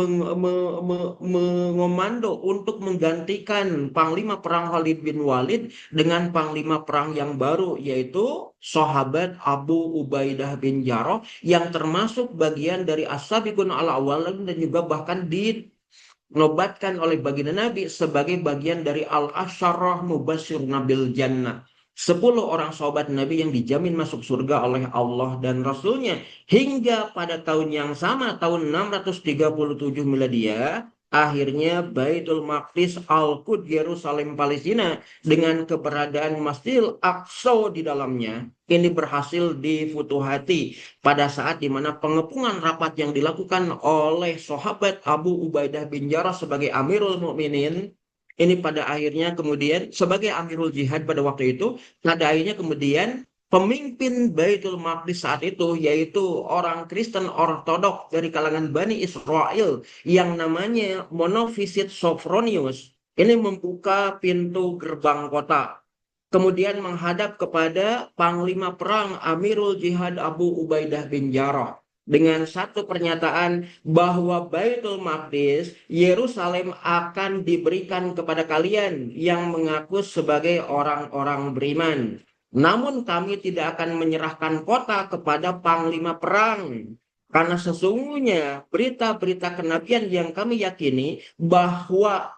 mengomando untuk menggantikan Panglima Perang Khalid bin Walid dengan Panglima Perang yang baru, yaitu sahabat Abu Ubaidah bin Jarrah yang termasuk bagian dari As-Sabiqun al-Awwalun dan juga bahkan dinobatkan oleh baginda Nabi sebagai bagian dari Al-Asyarah Mubasysyiruna bil Jannah. 10 orang sahabat Nabi yang dijamin masuk surga oleh Allah dan Rasulnya. Hingga pada tahun yang sama, tahun 637 Miladiah, akhirnya Baitul Maqdis Al-Quds Yerusalem Palestina dengan keberadaan Masjidil Aqsa di dalamnya ini berhasil difutuhati pada saat di mana pengepungan rapat yang dilakukan oleh sahabat Abu Ubaidah bin Jarrah sebagai Amirul Mukminin ini pada akhirnya kemudian sebagai Amirul Jihad pada waktu itu, pada akhirnya kemudian pemimpin Baitul Maqdis saat itu yaitu orang Kristen Ortodok dari kalangan Bani Israel yang namanya Monofisit Sophronius ini membuka pintu gerbang kota. Kemudian menghadap kepada Panglima Perang Amirul Jihad Abu Ubaidah bin Jarrah dengan satu pernyataan bahwa Baitul Maqdis Yerusalem akan diberikan kepada kalian yang mengaku sebagai orang-orang beriman. Namun kami tidak akan menyerahkan kota kepada Panglima Perang. Karena sesungguhnya berita-berita kenabian yang kami yakini bahwa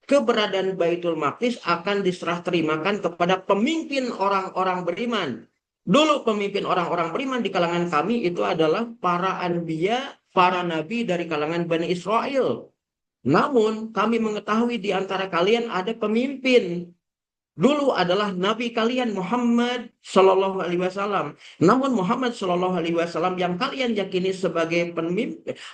keberadaan Baitul Maqdis akan diserah terimakan kepada pemimpin orang-orang beriman. Dulu pemimpin orang-orang beriman di kalangan kami itu adalah para anbiya, para nabi dari kalangan Bani Israel. Namun kami mengetahui di antara kalian ada pemimpin. Dulu adalah nabi kalian Muhammad Shallallahu Alaihi Wasallam. Namun Muhammad Shallallahu Alaihi Wasallam yang kalian yakini sebagai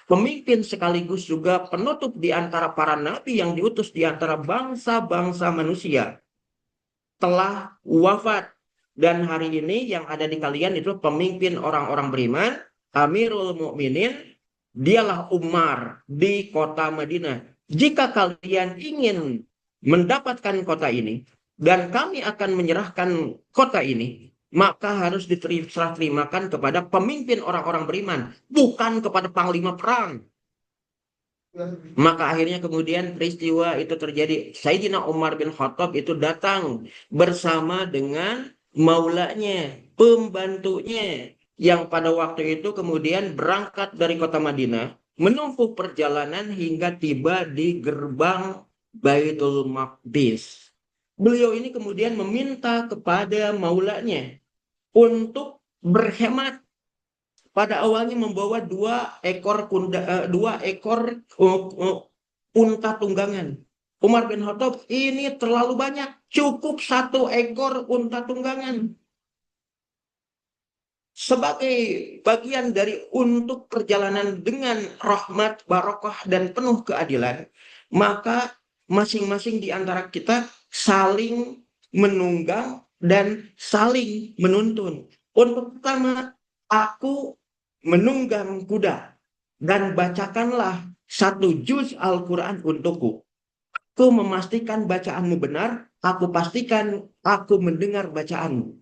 pemimpin sekaligus juga penutup di antara para nabi yang diutus di antara bangsa-bangsa manusia telah wafat. Dan hari ini yang ada di kalian itu pemimpin orang-orang beriman, Amirul Mukminin, dialah Umar di kota Madinah. Jika kalian ingin mendapatkan kota ini, dan kami akan menyerahkan kota ini, maka harus diserah terimakan kepada pemimpin orang-orang beriman, bukan kepada panglima perang. Maka akhirnya kemudian peristiwa itu terjadi. Sayyidina Umar bin Khattab itu datang bersama dengan maulanya pembantunya yang pada waktu itu kemudian berangkat dari kota Madinah, menempuh perjalanan hingga tiba di gerbang Baitul Maqdis. Beliau ini kemudian meminta kepada maulanya untuk berhemat. Pada awalnya membawa dua ekor unta tunggangan. Umar bin Khattab, ini terlalu banyak, cukup satu ekor unta tunggangan. Sebagai bagian dari untuk perjalanan dengan rahmat, barokah, dan penuh keadilan, maka masing-masing di antara kita saling menunggang dan saling menuntun. Untuk pertama, aku menunggang kuda dan bacakanlah satu juz Al-Quran untukku. Aku memastikan bacaanmu benar, aku pastikan aku mendengar bacaanmu.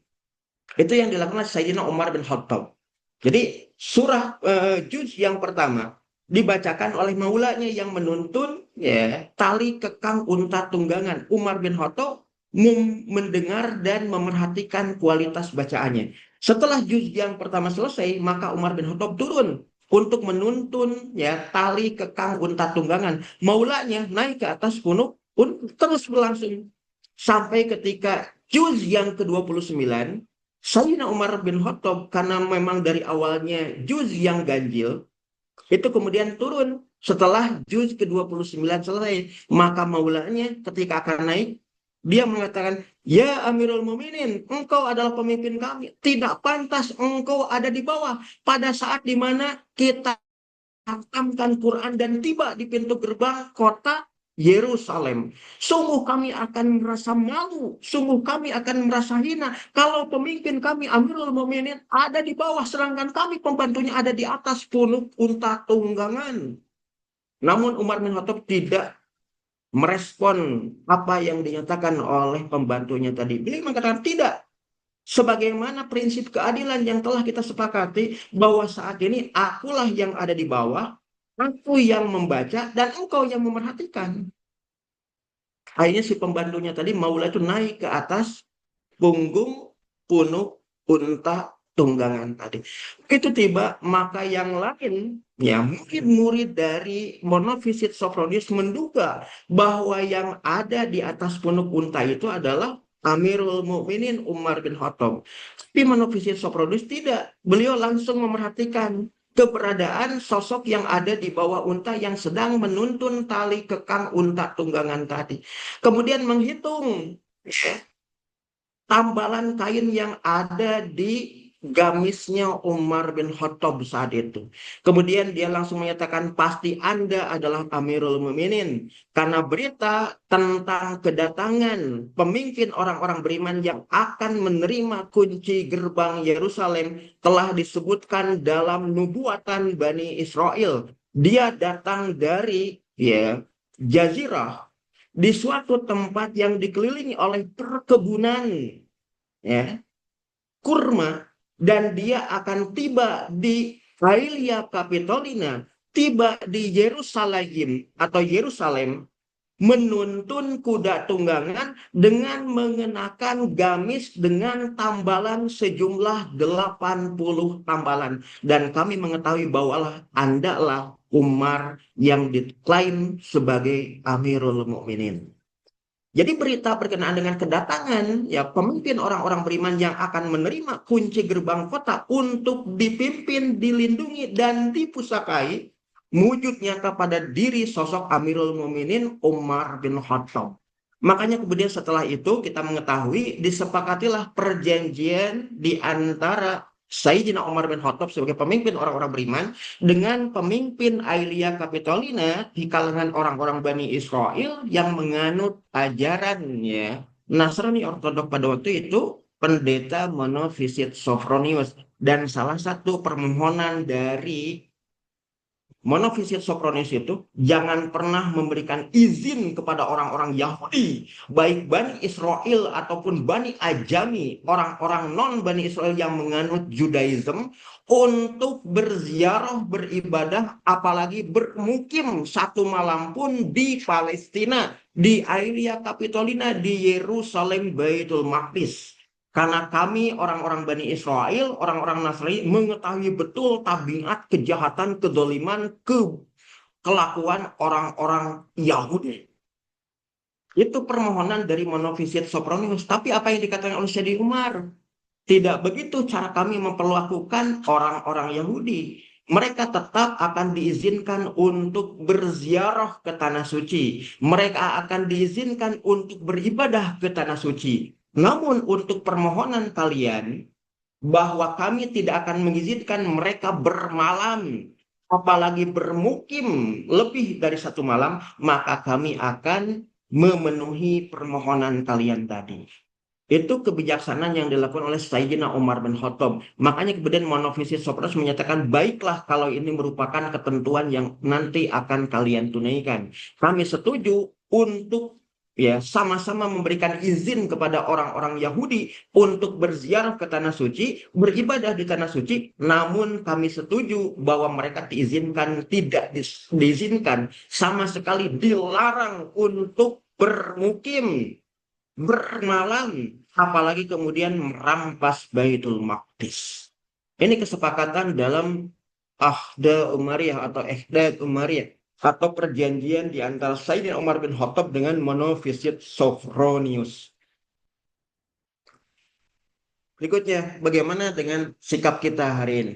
Itu yang dilakukan Sayyidina Umar bin Khattab. Jadi surah juz yang pertama dibacakan oleh maulanya yang menuntun ya tali kekang unta tunggangan. Umar bin Khattab mendengar dan memerhatikan kualitas bacaannya. Setelah juz yang pertama selesai, maka Umar bin Khattab turun untuk menuntun ya tali kekang unta tunggangan. Maulanya naik ke atas punuk terus berlangsung sampai ketika juz yang ke-29. Sayyidina Umar bin Khattab karena memang dari awalnya juz yang ganjil, itu kemudian turun setelah juz ke-29 selesai. Maka maulanya ketika akan naik, dia mengatakan, ya Amirul Mukminin, engkau adalah pemimpin kami. Tidak pantas engkau ada di bawah pada saat dimana kita hatamkan Quran dan tiba di pintu gerbang kota Yerusalem. Sungguh kami akan merasa malu, sungguh kami akan merasa hina kalau pemimpin kami Amirul Mukminin ada di bawah sedangkan kami pembantunya ada di atas punuk unta tunggangan. Namun Umar bin Khattab tidak merespon apa yang dinyatakan oleh pembantunya tadi. Beliau mengatakan tidak. Sebagaimana prinsip keadilan yang telah kita sepakati bahwa saat ini akulah yang ada di bawah, aku yang membaca dan engkau yang memerhatikan. Akhirnya si pembantunya tadi Maula itu naik ke atas punggung punuk unta tunggangan tadi. Begitu tiba, maka yang lain, ya mungkin murid dari Monofisit Sophronius menduga bahwa yang ada di atas punuk unta itu adalah Amirul Mukminin Umar bin Khattab. Tapi Monofisit Sophronius tidak. Beliau langsung memerhatikan keberadaan sosok yang ada di bawah unta yang sedang menuntun tali kekang unta tunggangan tadi. Kemudian menghitung tambalan kain yang ada di gamisnya Umar bin Khattab saat itu. Kemudian dia langsung menyatakan pasti Anda adalah Amirul Mukminin karena berita tentang kedatangan pemimpin orang-orang beriman yang akan menerima kunci gerbang Yerusalem telah disebutkan dalam nubuatan Bani Israel. Dia datang dari Jazirah di suatu tempat yang dikelilingi oleh perkebunan ya kurma dan dia akan tiba di Aelia Capitolina, tiba di Yerusalem atau Yerusalem menuntun kuda tunggangan dengan mengenakan gamis dengan tambalan sejumlah 80 tambalan. Dan kami mengetahui bahwa Anda lah Umar yang diklaim sebagai Amirul Mukminin. Jadi berita berkenaan dengan kedatangan ya pemimpin orang-orang beriman yang akan menerima kunci gerbang kota untuk dipimpin, dilindungi, dan dipusakai wujud nyata pada diri sosok Amirul Mukminin Umar bin Khattab. Makanya kemudian setelah itu kita mengetahui disepakatilah perjanjian di antara Sayyidina Umar bin Khattab sebagai pemimpin orang-orang beriman dengan pemimpin Aelia Capitolina di kalangan orang-orang Bani Israel yang menganut ajaran Nasrani Ortodok pada waktu itu pendeta Monofisit Sophronius. Dan salah satu permohonan dari Monofisit Sophronius itu jangan pernah memberikan izin kepada orang-orang Yahudi, baik Bani Israel ataupun Bani Ajami, orang-orang non-Bani Israel yang menganut Judaism, untuk berziarah, beribadah, apalagi bermukim satu malam pun di Palestina, di Aelia Capitolina, di Yerusalem Baitul Maqdis. Karena kami orang-orang Bani Israel, orang-orang Nasrani mengetahui betul tabiat kejahatan, kedoliman, kelakuan orang-orang Yahudi. Itu permohonan dari Monofisit Sopronius. Tapi apa yang dikatakan oleh Syedi Umar? Tidak begitu cara kami memperlakukan orang-orang Yahudi. Mereka tetap akan diizinkan untuk berziarah ke tanah suci. Mereka akan diizinkan untuk beribadah ke tanah suci. Namun untuk permohonan kalian bahwa kami tidak akan mengizinkan mereka bermalam, apalagi bermukim lebih dari satu malam, maka kami akan memenuhi permohonan kalian tadi. Itu kebijaksanaan yang dilakukan oleh Sayyidina Umar bin Khattab. Makanya kemudian Monofisit Sopronius menyatakan, baiklah kalau ini merupakan ketentuan yang nanti akan kalian tunaikan. Kami setuju untuk sama-sama memberikan izin kepada orang-orang Yahudi untuk berziarah ke tanah suci, beribadah di tanah suci, namun kami setuju bahwa mereka tidak diizinkan, sama sekali dilarang untuk bermukim, bermalam, apalagi kemudian merampas Baitul Maqdis. Ini kesepakatan dalam Ahda Umariyah atau Ihdad Umariyah atau perjanjian di antara Sayyidina Umar bin Khattab dengan Monofisit Sophronius. Berikutnya, bagaimana dengan sikap kita hari ini?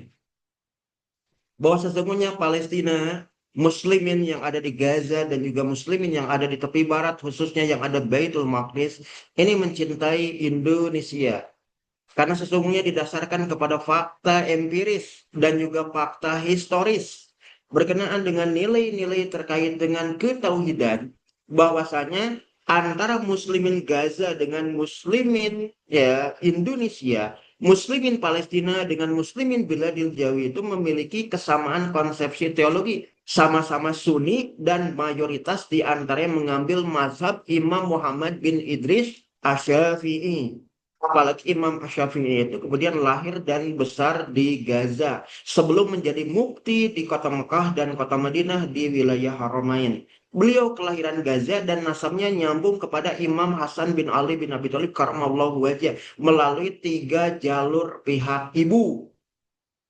Bahwa sesungguhnya Palestina, Muslimin yang ada di Gaza dan juga Muslimin yang ada di tepi barat, khususnya yang ada Baitul Maqdis, ini mencintai Indonesia. Karena sesungguhnya didasarkan kepada fakta empiris dan juga fakta historis berkenaan dengan nilai-nilai terkait dengan ketauhidan, bahwasanya antara Muslimin Gaza dengan Muslimin Indonesia, Muslimin Palestina dengan Muslimin Biladil Jawi itu memiliki kesamaan konsepsi teologi, sama-sama Sunni dan mayoritas di antaranya mengambil mazhab Imam Muhammad bin Idris Asy-Syafi'i. Apalagi Imam Syafi'i itu kemudian lahir dan besar di Gaza sebelum menjadi mufti di kota Mekah dan kota Madinah di wilayah Haramain. Beliau kelahiran Gaza dan nasabnya nyambung kepada Imam Hasan bin Ali bin Abi Thalib karramallahu wajhah melalui 3 jalur pihak ibu.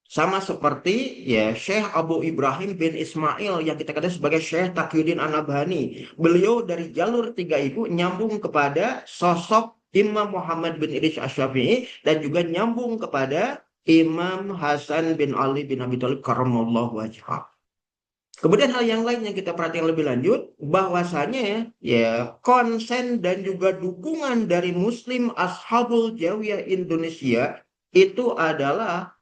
Sama seperti Syekh Abu Ibrahim bin Ismail yang kita katakan sebagai Syekh Taqiyuddin An-Nabhani. Beliau dari jalur 3 ibu nyambung kepada sosok Imam Muhammad bin Idris Asy-Syafi'i dan juga nyambung kepada Imam Hasan bin Ali bin Abi Thalib karramallahu wajhah. Kemudian hal yang lain yang kita perhatikan lebih lanjut, bahwasanya konsen dan juga dukungan dari Muslim Ashabul Jawiyah Indonesia itu adalah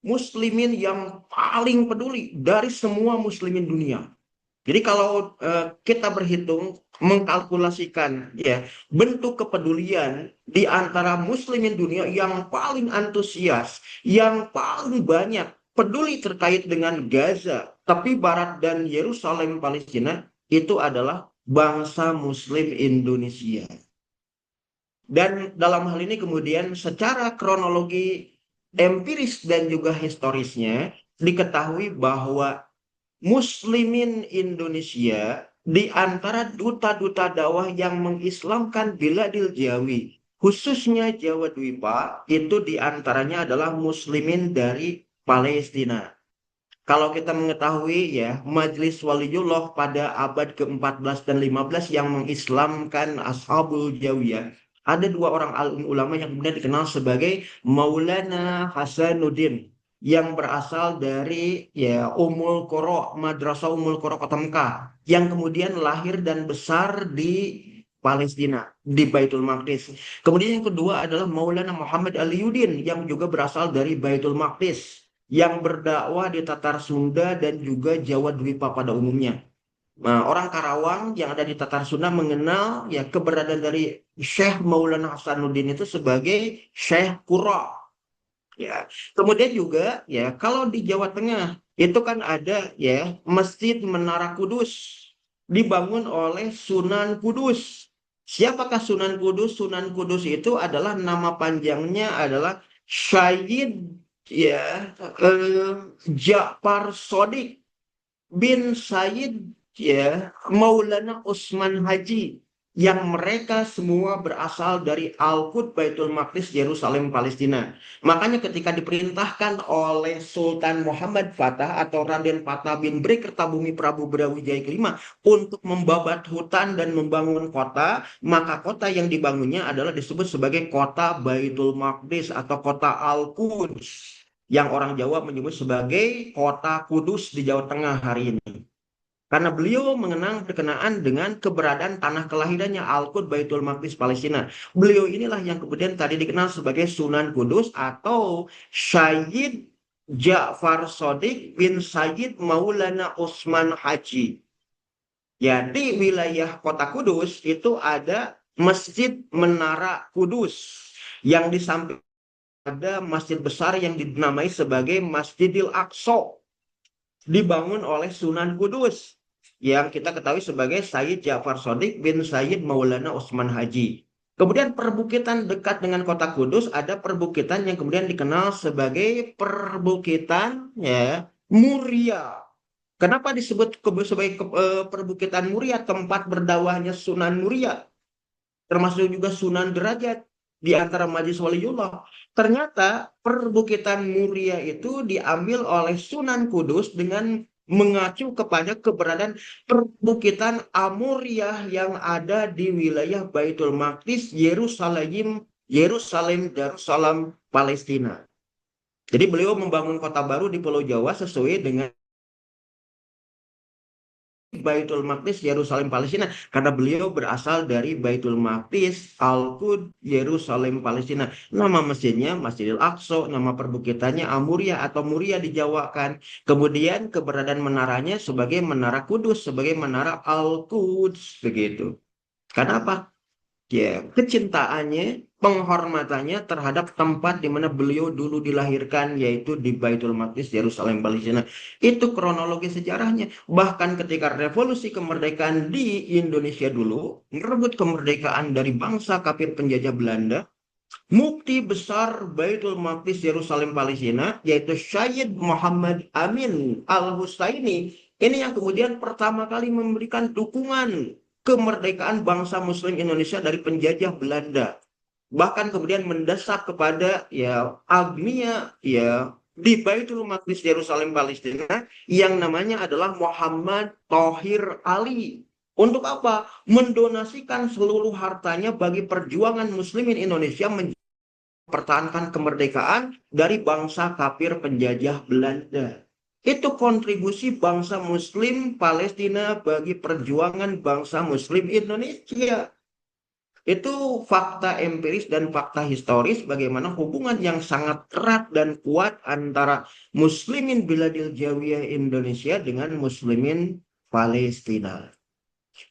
Muslimin yang paling peduli dari semua Muslimin dunia. Jadi kalau kita berhitung, mengkalkulasikan bentuk kepedulian di antara Muslimin dunia yang paling antusias, yang paling banyak peduli terkait dengan Gaza, tepi barat dan Yerusalem Palestina, itu adalah bangsa Muslim Indonesia. Dan dalam hal ini kemudian secara kronologi empiris dan juga historisnya diketahui bahwa Muslimin Indonesia di antara duta-duta dakwah yang mengislamkan Biladil Jawi, khususnya Jawa Dwipa, itu di antaranya adalah Muslimin dari Palestina. Kalau kita mengetahui Majelis Waliullah pada abad ke-14 dan 15 yang mengislamkan Ashabul Jawiyah, ada 2 orang alim ulama yang kemudian dikenal sebagai Maulana Hasanuddin yang berasal dari Ummul Qura, Madrasah Ummul Qura Kota Mekah, yang kemudian lahir dan besar di Palestina, di Baitul Maqdis. Kemudian yang kedua adalah Maulana Muhammad Aliuddin yang juga berasal dari Baitul Maqdis, yang berdakwah di Tatar Sunda dan juga Jawa Dwipa pada umumnya. Nah, orang Karawang yang ada di Tatar Sunda mengenal keberadaan dari Syekh Maulana Hasanuddin itu sebagai Syekh Qura. Kemudian juga kalau di Jawa Tengah itu kan ada Masjid Menara Kudus dibangun oleh Sunan Kudus. Siapakah Sunan Kudus? Sunan Kudus itu adalah nama panjangnya adalah Syed Ja'far Shodiq bin Sayyid Maulana Utsman Haji yang mereka semua berasal dari Al-Quds, Baitul Maqdis, Yerusalem, Palestina. Makanya ketika diperintahkan oleh Sultan Muhammad Fatah atau Raden Fatah bin Bri Kertabumi Prabu Brawijaya kelima untuk membabat hutan dan membangun kota, maka kota yang dibangunnya adalah disebut sebagai kota Baitul Maqdis atau kota Al-Quds, yang orang Jawa menyebut sebagai kota Kudus di Jawa Tengah hari ini. Karena beliau mengenang berkenaan dengan keberadaan tanah kelahirannya Al-Quds Baitul Maqdis Palestina. Beliau inilah yang kemudian tadi dikenal sebagai Sunan Kudus atau Syed Ja'far Shadiq bin Syed Maulana Utsman Haji. Ya, di wilayah kota Kudus itu ada Masjid Menara Kudus, yang di samping ada masjid besar yang dinamai sebagai Masjidil Aqsa, dibangun oleh Sunan Kudus yang kita ketahui sebagai Syed Ja'far Shadiq bin Syed Maulana Utsman Haji. Kemudian perbukitan dekat dengan kota Kudus ada perbukitan yang kemudian dikenal sebagai perbukitan Muria. Kenapa disebut sebagai perbukitan Muria? Tempat berdakwahnya Sunan Muria, termasuk juga Sunan Derajat di antara Majelis Waliullah. Ternyata perbukitan Muria itu diambil oleh Sunan Kudus dengan mengacu kepada keberadaan perbukitan Amuriah yang ada di wilayah Baitul Maqdis, Yerusalem, Darussalam, Palestina. Jadi beliau membangun kota baru di Pulau Jawa sesuai dengan Baitul Maqdis, Yerusalem, Palestina, karena beliau berasal dari Baitul Maqdis, Al-Quds, Yerusalem, Palestina. Nama masjidnya Masjidil Aqsa, nama perbukitannya Amuria atau Muria dijawakan. Kemudian keberadaan menaranya sebagai Menara Kudus, sebagai Menara Al-Quds, begitu. Kenapa? Ya, kecintaannya, penghormatannya terhadap tempat di mana beliau dulu dilahirkan, yaitu di Baitul Maqdis, Yerusalem, Palestina. Itu kronologi sejarahnya. Bahkan ketika revolusi kemerdekaan di Indonesia dulu, merebut kemerdekaan dari bangsa kafir penjajah Belanda, mufti besar Baitul Maqdis, Yerusalem, Palestina, yaitu Syed Muhammad Amin Al-Husaini, ini yang kemudian pertama kali memberikan dukungan kemerdekaan bangsa Muslim Indonesia dari penjajah Belanda. Bahkan kemudian mendesak kepada Agnia di Baitul Maqdis Yerusalem Palestina yang namanya adalah Muhammad Thohir Ali. Untuk apa? Mendonasikan seluruh hartanya bagi perjuangan Muslimin Indonesia mempertahankan kemerdekaan dari bangsa kafir penjajah Belanda. Itu kontribusi bangsa Muslim Palestina bagi perjuangan bangsa Muslim Indonesia. Itu fakta empiris dan fakta historis bagaimana hubungan yang sangat erat dan kuat antara Muslimin Biladil Jawiyah Indonesia dengan Muslimin Palestina.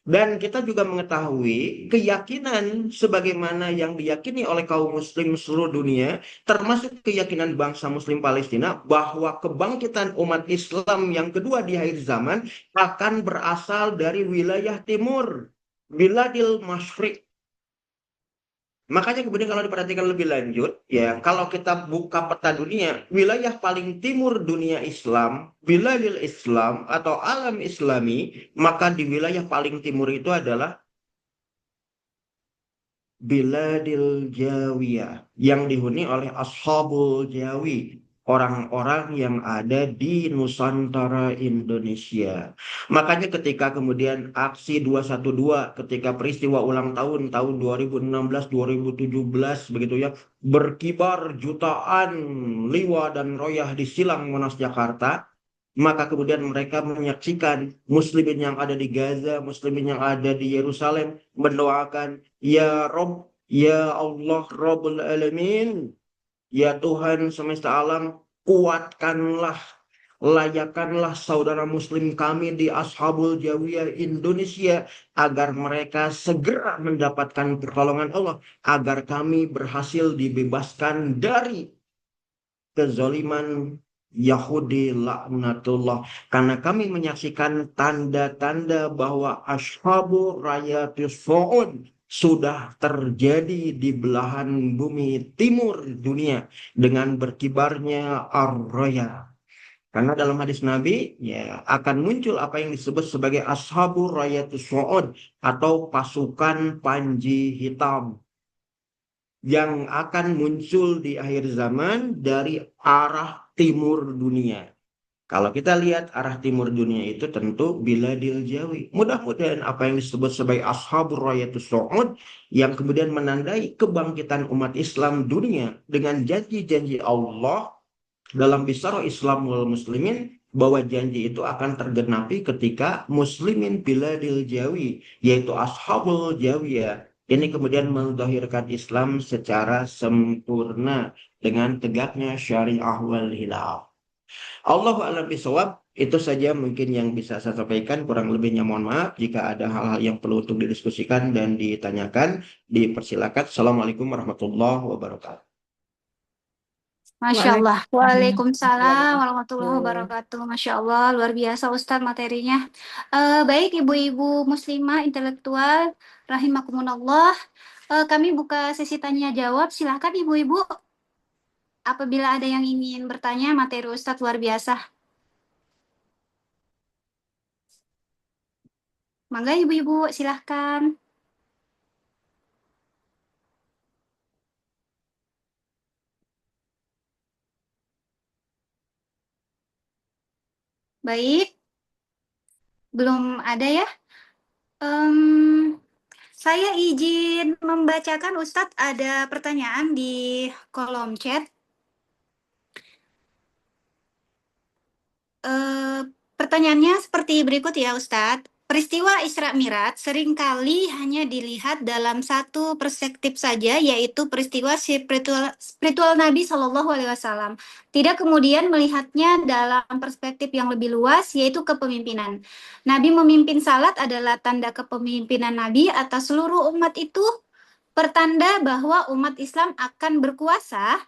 Dan kita juga mengetahui keyakinan sebagaimana yang diyakini oleh kaum muslim seluruh dunia, termasuk keyakinan bangsa muslim Palestina, bahwa kebangkitan umat Islam yang kedua di akhir zaman akan berasal dari wilayah timur, Biladil Masyriq. Makanya kemudian kalau diperhatikan lebih lanjut, kalau kita buka peta dunia, wilayah paling timur dunia Islam, Biladil Islam atau alam Islami, maka di wilayah paling timur itu adalah Biladil Jawiyah yang dihuni oleh Ashabul Jawi, orang-orang yang ada di Nusantara Indonesia. Makanya ketika kemudian aksi 212, ketika peristiwa ulang tahun 2016-2017 begitu ya, berkibar jutaan liwa dan royah di Silang Monas Jakarta, maka kemudian mereka menyaksikan muslimin yang ada di Gaza, muslimin yang ada di Yerusalem mendoakan, ya Rob, ya Allah Rabbul Alamin, ya Tuhan semesta alam, kuatkanlah, layakanlah saudara muslim kami di Ashabul Jawiyah Indonesia agar mereka segera mendapatkan pertolongan Allah, agar kami berhasil dibebaskan dari kezaliman Yahudi laknatullah, karena kami menyaksikan tanda-tanda bahwa ashabu rayatus Su'ud sudah terjadi di belahan bumi timur dunia dengan berkibarnya ar-raya. Karena dalam hadis Nabi ya akan muncul apa yang disebut sebagai ashabur rayatus su'ud atau pasukan panji hitam yang akan muncul di akhir zaman dari arah timur dunia. Kalau kita lihat arah timur dunia itu tentu Biladil Jawi. Mudah-mudahan apa yang disebut sebagai Ashabur Rayatus Su'ud yang kemudian menandai kebangkitan umat Islam dunia dengan janji-janji Allah dalam Bisara Islam wal Muslimin bahwa janji itu akan tergenapi ketika Muslimin Biladil Jawi yaitu Ashabul Jawiyah ini kemudian menzahirkan Islam secara sempurna dengan tegaknya syariah wal hilal. Allahu a'lam bishawab. Itu saja mungkin yang bisa saya sampaikan. Kurang lebihnya mohon maaf. Jika ada hal-hal yang perlu untuk didiskusikan dan ditanyakan, dipersilakan. Assalamualaikum warahmatullahi wabarakatuh. Masya Allah. Waalaikumsalam warahmatullahi Wabarakatuh. wabarakatuh. Masya Allah, luar biasa Ustadz materinya. Baik ibu-ibu muslimah intelektual, rahimakumullah. Kami buka sesi tanya jawab. Silahkan ibu-ibu, apabila ada yang ingin bertanya, materi Ustadz luar biasa. Mangga ibu-ibu, silahkan. Baik, belum ada ya. Saya izin membacakan Ustadz, ada pertanyaan di kolom chat. Pertanyaannya seperti berikut ya Ustadz. Peristiwa Isra Mi'raj seringkali hanya dilihat dalam satu perspektif saja, yaitu peristiwa spiritual Nabi Shallallahu Alaihi Wasallam. Tidak kemudian melihatnya dalam perspektif yang lebih luas, yaitu kepemimpinan. Nabi memimpin salat adalah tanda kepemimpinan Nabi atas seluruh umat itu, pertanda bahwa umat Islam akan berkuasa.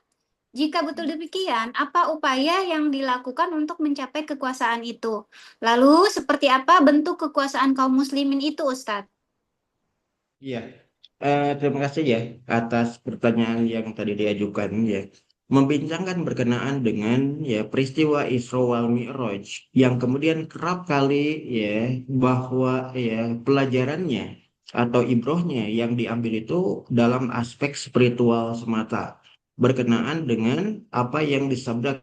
Jika betul demikian, apa upaya yang dilakukan untuk mencapai kekuasaan itu? Lalu, seperti apa bentuk kekuasaan kaum muslimin itu, Ustadz? Iya, terima kasih ya atas pertanyaan yang tadi diajukan ya. Membincangkan berkenaan dengan ya peristiwa Isra wal Mi'raj yang kemudian kerap kali ya bahwa ya pelajarannya atau ibrohnya yang diambil itu dalam aspek spiritual semata berkenaan dengan apa yang disabdakan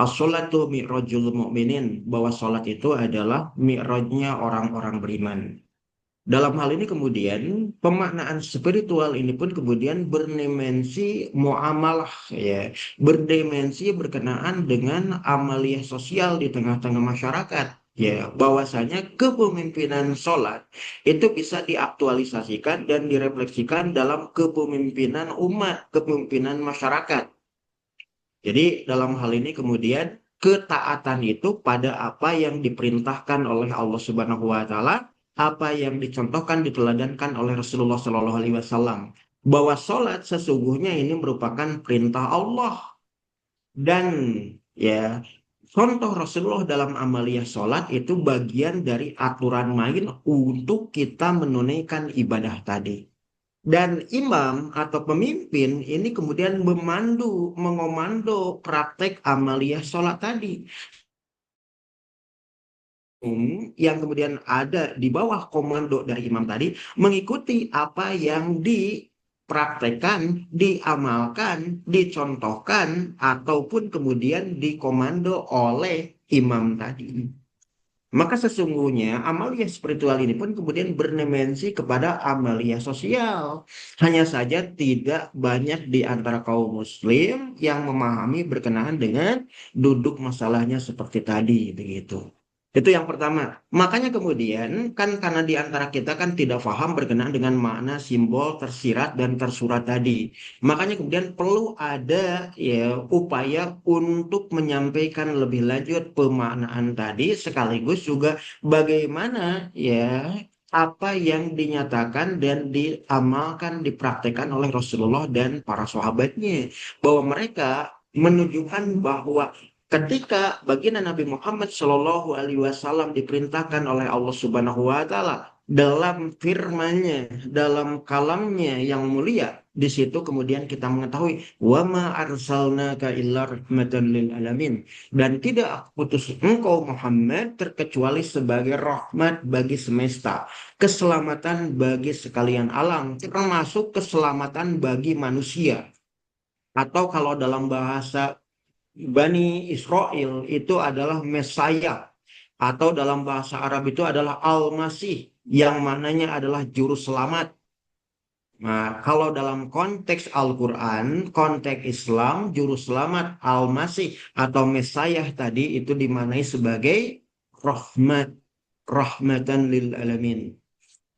as-sholatu mi'rajul mu'minin bahwa sholat itu adalah mi'rajnya orang-orang beriman. Dalam hal ini kemudian pemaknaan spiritual ini pun kemudian berdimensi muamalah ya, berdimensi berkenaan dengan amaliyah sosial di tengah-tengah masyarakat. Ya, bahwasanya kepemimpinan sholat itu bisa diaktualisasikan dan direfleksikan dalam kepemimpinan umat, kepemimpinan masyarakat. Jadi dalam hal ini kemudian ketaatan itu pada apa yang diperintahkan oleh Allah Subhanahu wa taala, apa yang dicontohkan diteladankan oleh Rasulullah Shallallahu alaihi wasallam. Bahwa sholat sesungguhnya ini merupakan perintah Allah dan ya contoh Rasulullah dalam amaliyah sholat itu bagian dari aturan main untuk kita menunaikan ibadah tadi. Dan imam atau pemimpin ini kemudian mengomando praktek amaliyah sholat tadi. Yang kemudian ada di bawah komando dari imam tadi mengikuti apa yang dipraktekkan, diamalkan, dicontohkan, ataupun kemudian dikomando oleh imam tadi. Maka sesungguhnya amalia spiritual ini pun kemudian berdimensi kepada amalia sosial. Hanya saja tidak banyak di antara kaum muslim yang memahami berkenaan dengan duduk masalahnya seperti tadi, begitu. Itu yang pertama. Makanya kemudian kan karena di antara kita kan tidak paham berkenaan dengan makna simbol tersirat dan tersurat tadi. Makanya kemudian perlu ada ya upaya untuk menyampaikan lebih lanjut pemaknaan tadi sekaligus juga bagaimana ya apa yang dinyatakan dan diamalkan dipraktekkan oleh Rasulullah dan para sahabatnya bahwa mereka menunjukkan bahwa ketika baginda Nabi Muhammad Shallallahu Alaihi Wasallam diperintahkan oleh Allah Subhanahu Wa Taala dalam firman-Nya, dalam kalamnya yang mulia. Di situ kemudian kita mengetahui wa ma arsalnaka illa rahmatan lil alamin, dan tidak aku utus engkau Muhammad terkecuali sebagai rahmat bagi semesta, keselamatan bagi sekalian alam, termasuk keselamatan bagi manusia. Atau kalau dalam bahasa Bani Israel itu adalah Mesias, atau dalam bahasa Arab itu adalah Al-Masih, yang mananya adalah juru selamat. Nah, kalau dalam konteks Al-Quran, konteks Islam, juru selamat Al-Masih atau Mesias tadi itu dimaknai sebagai rahmat, rahmatan lil alamin.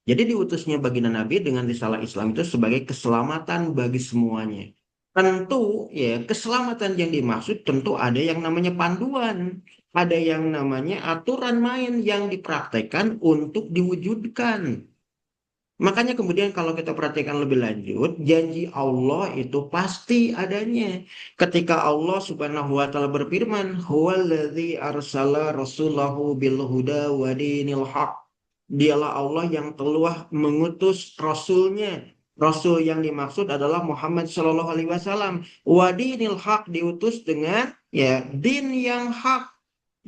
Jadi diutusnya baginda Nabi dengan risalah Islam itu sebagai keselamatan bagi semuanya. Tentu ya, keselamatan yang dimaksud tentu ada yang namanya panduan, ada yang namanya aturan main yang dipraktekkan untuk diwujudkan. Makanya kemudian kalau kita perhatikan lebih lanjut, janji Allah itu pasti adanya. Ketika Allah Subhanahu wa taala berfirman, "Huwallazi arsala rasulahu bil huda wa dinil haq." Dialah Allah yang telah mengutus rasulnya. Rasul yang dimaksud adalah Muhammad Shallallahu Alaihi Wasallam. Wadinil haq diutus dengan ya din yang hak,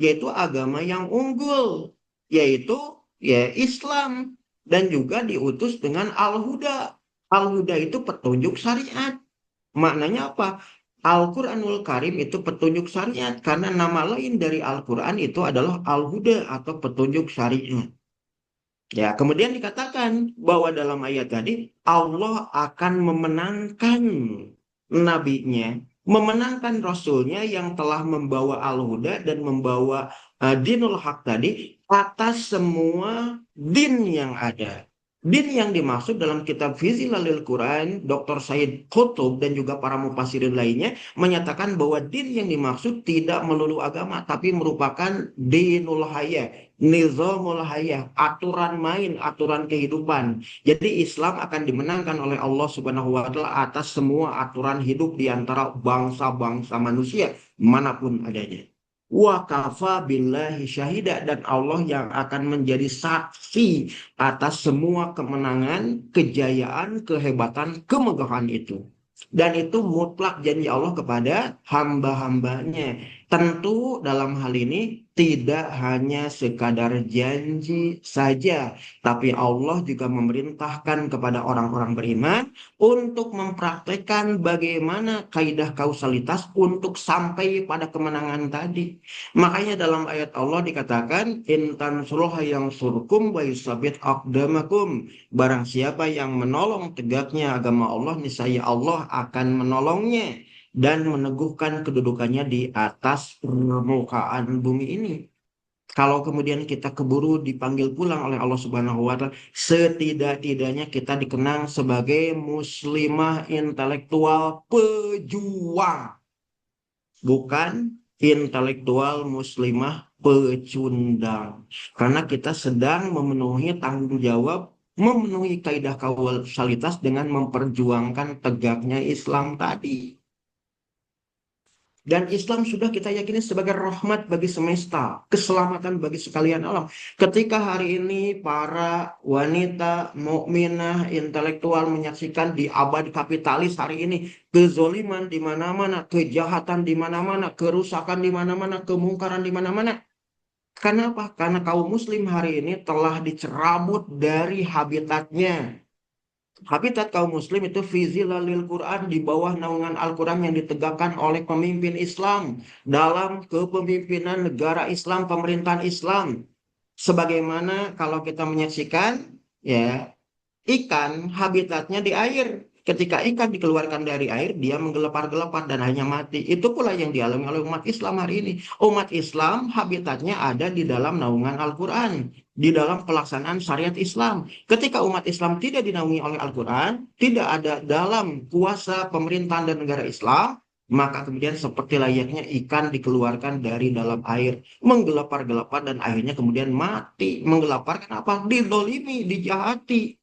yaitu agama yang unggul, yaitu ya Islam, dan juga diutus dengan al-huda. Al-huda itu petunjuk syariat. Maknanya apa? Al-Quranul Karim itu petunjuk syariat karena nama lain dari Al-Quran itu adalah al-huda atau petunjuk syariat. Ya, kemudian dikatakan bahwa dalam ayat tadi Allah akan memenangkan nabinya, memenangkan rasulnya yang telah membawa al-huda dan membawa dinul haq tadi atas semua din yang ada. Din yang dimaksud dalam kitab Fizilalil Quran, Dr. Said Qutb dan juga para mufassirin lainnya menyatakan bahwa din yang dimaksud tidak melulu agama, tapi merupakan dinul hayah, nizamul hayah, aturan main, aturan kehidupan. Jadi Islam akan dimenangkan oleh Allah Subhanahu wa taala atas semua aturan hidup di antara bangsa-bangsa manusia manapun adanya. Wa kafa billahi syahida, dan Allah yang akan menjadi saksi atas semua kemenangan, kejayaan, kehebatan, kemegahan itu. Dan itu mutlak janji Allah kepada hamba-hambanya. Tentu dalam hal ini tidak hanya sekadar janji saja, tapi Allah juga memerintahkan kepada orang-orang beriman untuk mempraktekkan bagaimana kaidah kausalitas untuk sampai pada kemenangan tadi. Makanya dalam ayat Allah dikatakan, intan suruh yang surkum wa yusabit aqdamakum. Barang siapa yang menolong tegaknya agama Allah, niscaya Allah akan menolongnya dan meneguhkan kedudukannya di atas permukaan bumi ini. Kalau kemudian kita keburu dipanggil pulang oleh Allah Subhanahu wa taala, setidak-tidaknya kita dikenang sebagai muslimah intelektual pejuang, bukan intelektual muslimah pecundang. Karena kita sedang memenuhi tanggung jawab, memenuhi kaidah kausalitas dengan memperjuangkan tegaknya Islam tadi. Dan Islam sudah kita yakini sebagai rahmat bagi semesta, keselamatan bagi sekalian alam. Ketika hari ini para wanita mukminah intelektual menyaksikan di abad kapitalis hari ini kezoliman di mana-mana, kejahatan di mana-mana, kerusakan di mana-mana, kemungkaran di mana-mana. Kenapa? Karena kaum muslim hari ini telah dicerabut dari habitatnya. Habitat kaum muslim itu fizilalil Quran, di bawah naungan Al-Quran yang ditegakkan oleh pemimpin Islam dalam kepemimpinan negara Islam, pemerintahan Islam. Sebagaimana kalau kita menyaksikan ya, ikan habitatnya di air. Ketika ikan dikeluarkan dari air, dia menggelepar-gelepar dan hanya mati. Itu pula yang dialami oleh umat Islam hari ini. Umat Islam habitatnya ada di dalam naungan Al-Quran, di dalam pelaksanaan syariat Islam. Ketika umat Islam tidak dinaungi oleh Al-Quran, tidak ada dalam kuasa pemerintahan dan negara Islam, maka kemudian seperti layaknya ikan dikeluarkan dari dalam air, menggelepar-gelepar dan akhirnya kemudian mati. Menggelepar kenapa? Didolimi, dijahati.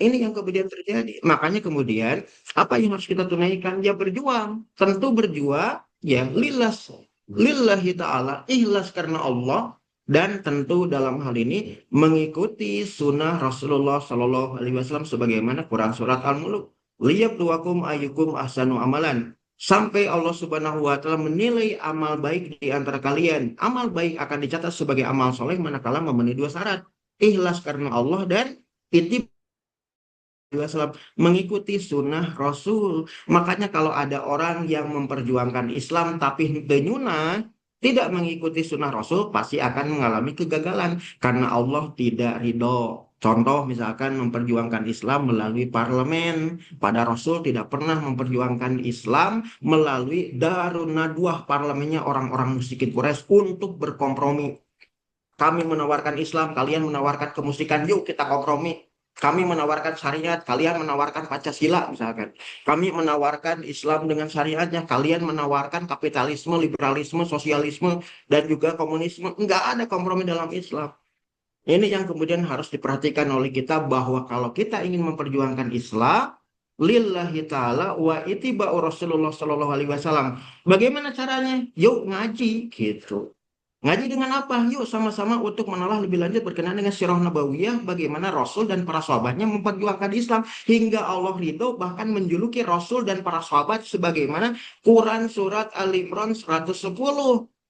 Ini yang kemudian terjadi. Makanya kemudian apa yang harus kita tunaikan? Ya berjuang. Tentu berjuang ya lillahi ta'ala, ikhlas karena Allah, dan tentu dalam hal ini mengikuti sunnah Rasulullah Shallallahu Alaihi Wasallam sebagaimana Quran surat Al-Mulk. Liyabluwakum ayyukum ahsanu amalan. Sampai Allah Subhanahu wa taala menilai amal baik di antara kalian. Amal baik akan dicatat sebagai amal soleh manakala memenuhi dua syarat. Ikhlas karena Allah dan itib Wasallam, mengikuti sunnah Rasul. Makanya kalau ada orang yang memperjuangkan Islam tapi henteu nyunah, tidak mengikuti sunnah Rasul, pasti akan mengalami kegagalan karena Allah tidak ridho. Contoh misalkan memperjuangkan Islam melalui parlemen, pada Rasul tidak pernah memperjuangkan Islam melalui Darun Nadwah, parlemennya orang-orang musyrikin Quraisy untuk berkompromi. Kami menawarkan Islam, kalian menawarkan kemusikan, yuk kita kompromi. Kami menawarkan syariat, kalian menawarkan Pancasila misalkan. Kami menawarkan Islam dengan syariatnya, kalian menawarkan kapitalisme, liberalisme, sosialisme, dan juga komunisme. Enggak ada kompromi dalam Islam. Ini yang kemudian harus diperhatikan oleh kita bahwa kalau kita ingin memperjuangkan Islam, lillahi ta'ala wa itiba'u Rasulullah Sallallahu Alaihi Wasallam. Bagaimana caranya? Yuk ngaji gitu. Ngaji dengan apa? Yuk sama-sama untuk menelaah lebih lanjut berkenaan dengan sirah nabawiyah, bagaimana Rasul dan para sahabatnya memperjuangkan Islam hingga Allah ridho bahkan menjuluki Rasul dan para sahabat sebagaimana Quran surat Al-Imran 110.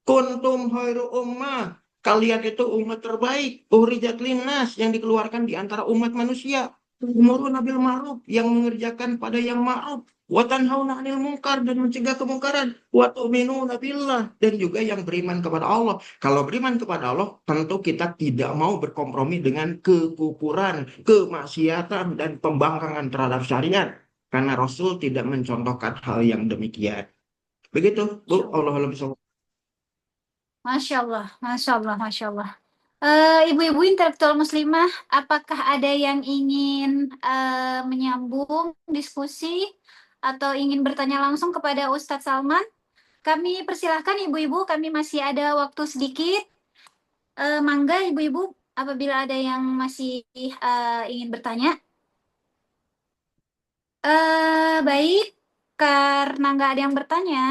Kuntum khairu ummah. Kalian itu umat terbaik. Ukhrijat linnas, yang dikeluarkan di antara umat manusia. Ta'muruna bil ma'ruf, yang mengerjakan pada yang ma'ruf. Wa tanhauna 'anil munkar, dan mencegah kemungkaran. Wa tu'minuna billah, dan juga yang beriman kepada Allah. Kalau beriman kepada Allah, tentu kita tidak mau berkompromi dengan kekufuran, kemaksiatan, dan pembangkangan terhadap syariat. Karena Rasul tidak mencontohkan hal yang demikian. Begitu, Bu. Allah lebih. Masya Allah, Masya Allah, Masya Allah. Ibu-ibu intelektual muslimah, apakah ada yang ingin menyambung diskusi atau ingin bertanya langsung kepada Ustadz Salman? Kami persilahkan ibu-ibu, kami masih ada waktu sedikit. Mangga ibu-ibu, apabila ada yang masih ingin bertanya. Baik, karena nggak ada yang bertanya,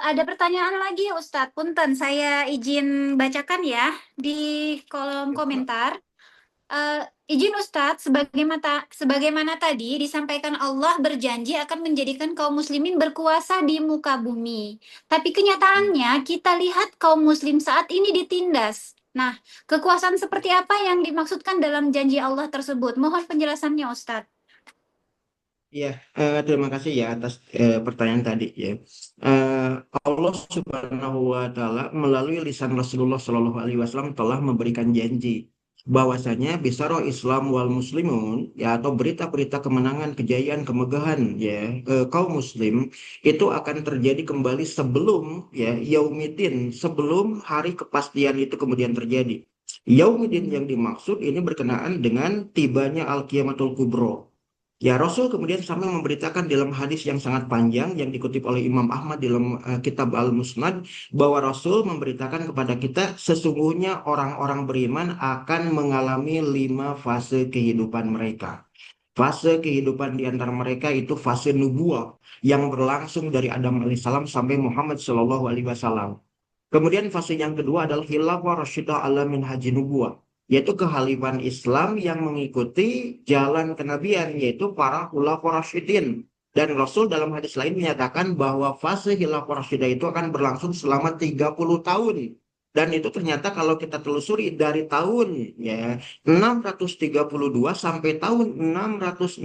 ada pertanyaan lagi Ustadz. Punten, saya izin bacakan ya di kolom komentar. Izin Ustadz, sebagaimana tadi disampaikan Allah berjanji akan menjadikan kaum muslimin berkuasa di muka bumi. Tapi kenyataannya kita lihat kaum muslim saat ini ditindas. Nah, kekuasaan seperti apa yang dimaksudkan dalam janji Allah tersebut? Mohon penjelasannya Ustadz. Ya, terima kasih ya atas pertanyaan tadi ya. Allah Subhanahu wa taala melalui lisan Rasulullah Shallallahu Alaihi Wasallam telah memberikan janji bahwasanya bisara Islam wal muslimun, ya, atau berita-berita kemenangan, kejayaan, kemegahan ya kaum muslim itu akan terjadi kembali sebelum ya yaumidin, sebelum hari kepastian itu kemudian terjadi. Yaumidin yang dimaksud ini berkenaan dengan tibanya al-qiyamatul kubro. Ya, Rasul kemudian sampai memberitakan dalam hadis yang sangat panjang yang dikutip oleh Imam Ahmad dalam kitab Al-Musnad, bahwa Rasul memberitakan kepada kita sesungguhnya orang-orang beriman akan mengalami 5 fase kehidupan mereka. Fase kehidupan di antara mereka itu fase nubuah yang berlangsung dari Adam alaihissalam sampai Muhammad Shallallahu alaihi wasallam. Kemudian fase yang kedua adalah khilafah rasyidah ala minhaji nubuwah, yaitu kehalifan Islam yang mengikuti jalan kenabian, yaitu para khulafaur rasyidin. Dan Rasul dalam hadis lain menyatakan bahwa fase khilafah rasyidah itu akan berlangsung selama 30 tahun. Dan itu ternyata kalau kita telusuri dari tahun ya 632 sampai tahun 661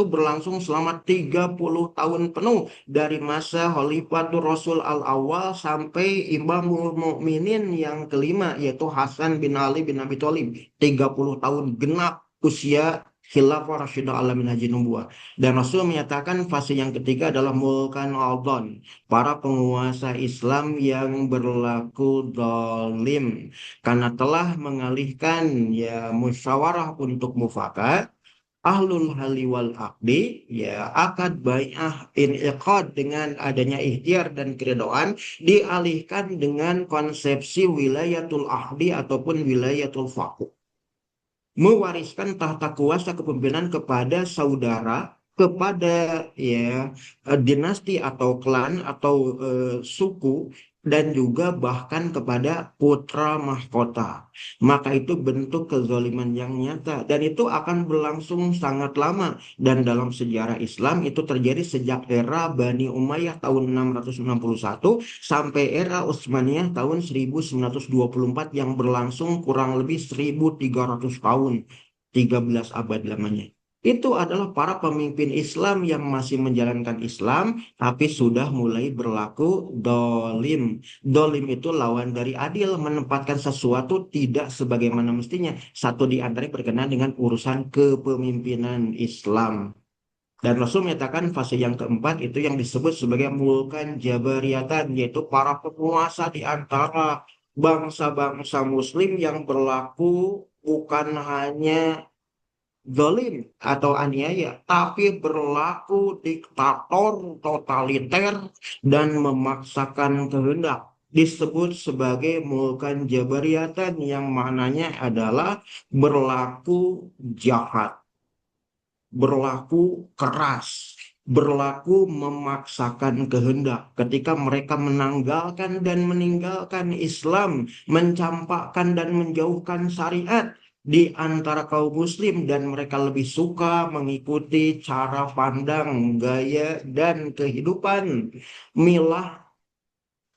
berlangsung selama 30 tahun penuh, dari masa Khalifatul Rasul al-Awwal sampai Imamul Mukminin yang kelima yaitu Hasan bin Ali bin Abi Thalib. 30 tahun genap usia khilafah rasyidah ala minhaji nubuwah. Dan Rasul menyatakan fase yang ketiga adalah mulkan aldon, para penguasa Islam yang berlaku zalim karena telah mengalihkan ya musyawarah untuk mufakat, ahlul hali wal aqdi, ya akad bai'ah iniqad dengan adanya ikhtiar dan keridhaan dialihkan dengan konsepsi wilayatul ahdi ataupun wilayatul faqih, mewariskan tahta kuasa kepemimpinan kepada saudara, kepada ya dinasti atau klan atau suku dan juga bahkan kepada putra mahkota. Maka itu bentuk kezaliman yang nyata dan itu akan berlangsung sangat lama. Dan dalam sejarah Islam itu terjadi sejak era Bani Umayyah tahun 661 sampai era Utsmaniyah tahun 1924 yang berlangsung kurang lebih 1300 tahun, 13 abad lamanya. Itu adalah para pemimpin Islam yang masih menjalankan Islam, tapi sudah mulai berlaku dolim. Dolim itu lawan dari adil, menempatkan sesuatu tidak sebagaimana mestinya. Satu di antaranya berkenaan dengan urusan kepemimpinan Islam. Dan Rasul menyatakan fase yang keempat itu yang disebut sebagai mulkan jabariyatan, yaitu para penguasa di antara bangsa-bangsa Muslim yang berlaku bukan hanya zalim atau aniaya, tapi berlaku diktator, totaliter, dan memaksakan kehendak. Disebut sebagai mulkan jabariyatan yang maknanya adalah berlaku jahat, berlaku keras, berlaku memaksakan kehendak ketika mereka menanggalkan dan meninggalkan Islam, mencampakkan dan menjauhkan syariat di antara kaum muslim dan mereka lebih suka mengikuti cara pandang, gaya, dan kehidupan milah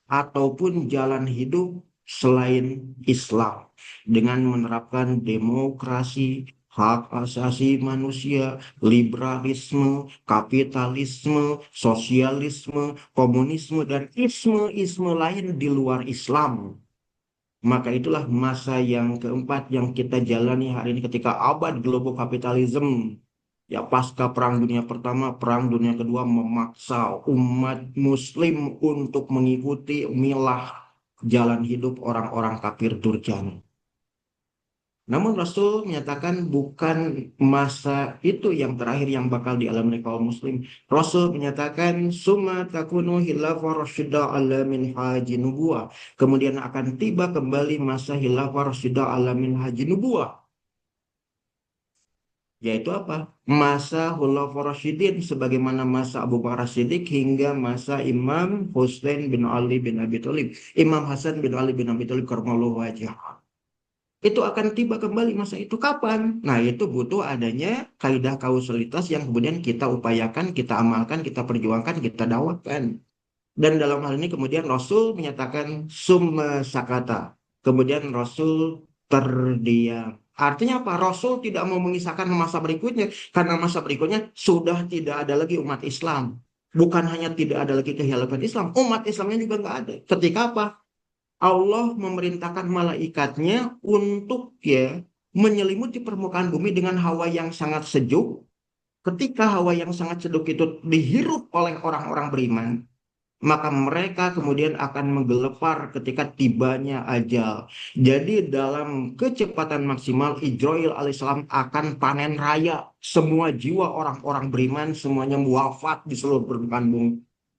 ataupun jalan hidup selain Islam dengan menerapkan demokrasi, hak asasi manusia, liberalisme, kapitalisme, sosialisme, komunisme, dan isme-isme lain di luar Islam. Maka itulah masa yang keempat yang kita jalani hari ini ketika abad global kapitalisme. Ya, pasca Perang Dunia Pertama, Perang Dunia Kedua memaksa umat Muslim untuk mengikuti milah jalan hidup orang-orang kafir Durjani. Namun Rasul menyatakan bukan masa itu yang terakhir yang bakal dialami oleh kaum Muslim. Rasul menyatakan summa takunu khilafah rasyida ala min haji nubuwah. Kemudian akan tiba kembali masa khilafah rasyida ala min haji nubuwah. Yaitu apa? Masa Khulafaur Rasyidin sebagaimana masa Abu Bakar Siddiq hingga masa Imam Husain bin Ali bin Abi Thalib. Imam Hasan bin Ali bin Abi Thalib karramallahu wajhah. Itu akan tiba kembali masa itu kapan? Nah, itu butuh adanya kaidah kausalitas yang kemudian kita upayakan, kita amalkan, kita perjuangkan, kita dakwahkan. Dan dalam hal ini kemudian Rasul menyatakan summa sakata. Kemudian Rasul terdiam. Artinya apa? Rasul tidak mau mengisahkan masa berikutnya karena masa berikutnya sudah tidak ada lagi umat Islam. Bukan hanya tidak ada lagi kekhilafan Islam, umat Islamnya juga nggak ada. Ketika apa? Allah memerintahkan malaikatnya untuk menyelimuti permukaan bumi dengan hawa yang sangat sejuk. Ketika hawa yang sangat sejuk itu dihirup oleh orang-orang beriman, maka mereka kemudian akan menggelepar ketika tibanya ajal. Jadi dalam kecepatan maksimal Ijrail alaihissalam akan panen raya. Semua jiwa orang-orang beriman semuanya wafat di seluruh permukaan bumi.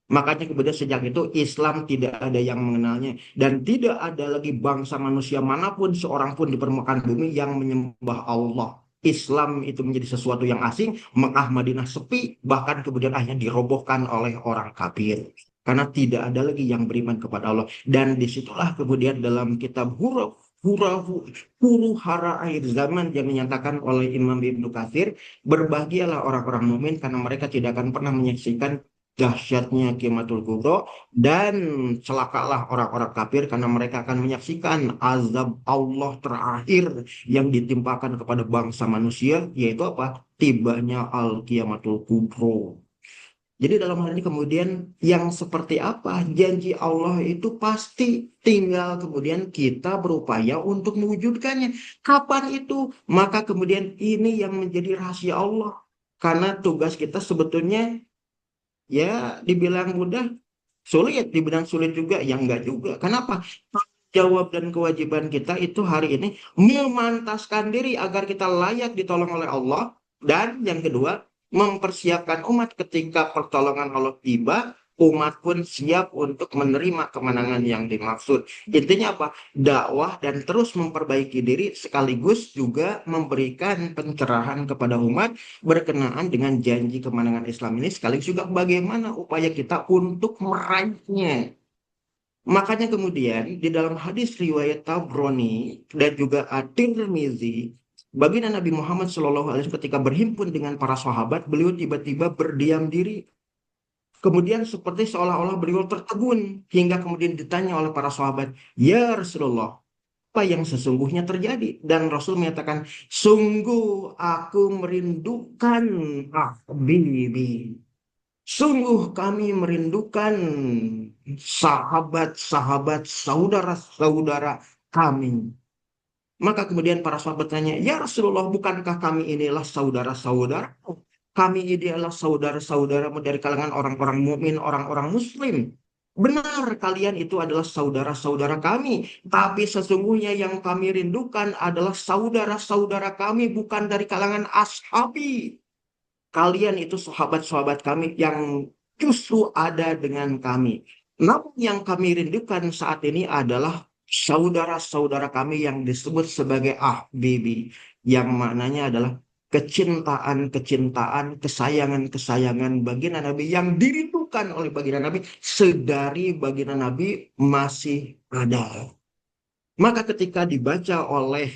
Makanya kemudian sejak itu Islam tidak ada yang mengenalnya. Dan tidak ada lagi bangsa manusia manapun seorang pun di permukaan bumi yang menyembah Allah. Islam itu menjadi sesuatu yang asing, Mekah Madinah sepi, bahkan kemudian akhirnya dirobohkan oleh orang kafir. Karena tidak ada lagi yang beriman kepada Allah. Dan disitulah kemudian dalam kitab huru hara akhir zaman yang dinyatakan oleh Imam Ibnu Katsir, berbahagialah orang-orang mukmin karena mereka tidak akan pernah menyaksikan dahsyatnya kiamatul kubra, dan celakalah orang-orang kafir karena mereka akan menyaksikan azab Allah terakhir yang ditimpakan kepada bangsa manusia, yaitu apa? Tibanya al-kiamatul kubra. Jadi dalam hal ini kemudian yang seperti apa janji Allah itu pasti tinggal kemudian kita berupaya untuk mewujudkannya. Kapan itu? Maka kemudian ini yang menjadi rahasia Allah. Karena tugas kita sebetulnya ya dibilang mudah, sulit, dibilang sulit juga, ya enggak juga. Kenapa? Jawab dan kewajiban kita itu hari ini memantaskan diri agar kita layak ditolong oleh Allah. Dan yang kedua, mempersiapkan umat ketika pertolongan Allah tiba, umat pun siap untuk menerima kemenangan yang dimaksud. Intinya apa? Dakwah dan terus memperbaiki diri sekaligus juga memberikan pencerahan kepada umat berkenaan dengan janji kemenangan Islam ini, sekaligus juga bagaimana upaya kita untuk meraihnya. Makanya kemudian di dalam hadis riwayat Tabrani dan juga At-Tirmizi, baginda Nabi Muhammad SAW ketika berhimpun dengan para sahabat, beliau tiba-tiba berdiam diri. Kemudian seperti seolah-olah beliau tertegun hingga kemudian ditanya oleh para sahabat, "Ya Rasulullah, apa yang sesungguhnya terjadi?" Dan Rasul menyatakan, "Sungguh aku merindukan Habibi. Sungguh kami merindukan sahabat-sahabat, saudara-saudara kami." Maka kemudian para sahabat tanya, "Ya Rasulullah, bukankah kami inilah saudara-saudara? Kami ini adalah saudara-saudaramu dari kalangan orang-orang mukmin, orang-orang muslim. Benar, kalian itu adalah saudara-saudara kami. Tapi sesungguhnya yang kami rindukan adalah saudara-saudara kami bukan dari kalangan ashabi. Kalian itu sahabat-sahabat kami yang justru ada dengan kami. Namun yang kami rindukan saat ini adalah saudara-saudara kami yang disebut sebagai ahbibi, yang maknanya adalah kecintaan-kecintaan, kesayangan-kesayangan baginda Nabi yang dirindukan oleh baginda Nabi sedari baginda Nabi masih ada." Maka ketika dibaca oleh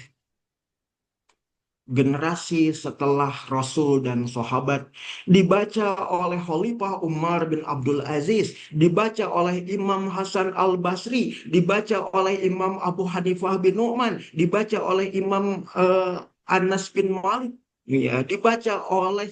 generasi setelah Rasul dan sahabat, dibaca oleh Khalifah Umar bin Abdul Aziz, dibaca oleh Imam Hasan Al-Basri, dibaca oleh Imam Abu Hanifah bin Nu'man, dibaca oleh Imam Anas bin Malik, ya, dibaca oleh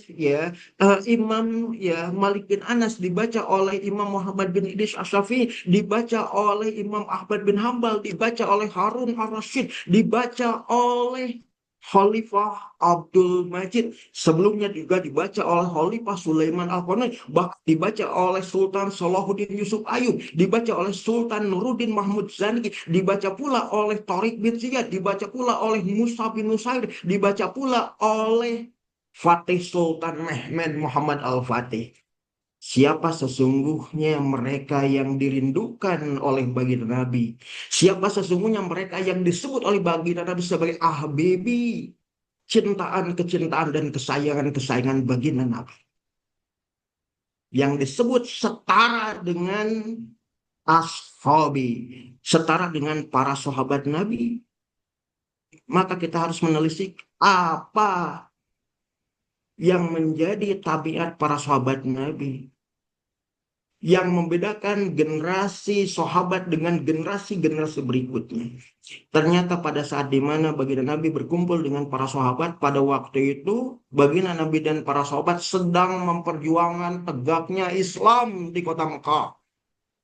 Imam Malik bin Anas, dibaca oleh Imam Muhammad bin Idris Asy-Syafi'i, dibaca oleh Imam Ahmad bin Hambal, dibaca oleh Harun Ar-Rasyid, dibaca oleh Khalifah Abdul Majid, sebelumnya juga dibaca oleh Khalifah Sulaiman Al-Qanai, bahkan dibaca oleh Sultan Salahuddin Yusuf Ayub, dibaca oleh Sultan Nuruddin Mahmud Zanki, dibaca pula oleh Tariq bin Ziyad, dibaca pula oleh Musa bin Nusair, dibaca pula oleh Fatih Sultan Mehmed Muhammad Al-Fatih. Siapa sesungguhnya mereka yang dirindukan oleh baginda Nabi? Siapa sesungguhnya mereka yang disebut oleh baginda Nabi sebagai ahbibi? Cintaan-kecintaan dan kesayangan-kesayangan baginda Nabi. Yang disebut setara dengan ashabi, setara dengan para sahabat Nabi. Maka kita harus menelisik apa yang menjadi tabiat para sahabat Nabi, yang membedakan generasi sahabat dengan generasi-generasi berikutnya. Ternyata pada saat dimana baginda Nabi berkumpul dengan para sahabat, pada waktu itu baginda Nabi dan para sahabat sedang memperjuangkan tegaknya Islam di kota Mekah,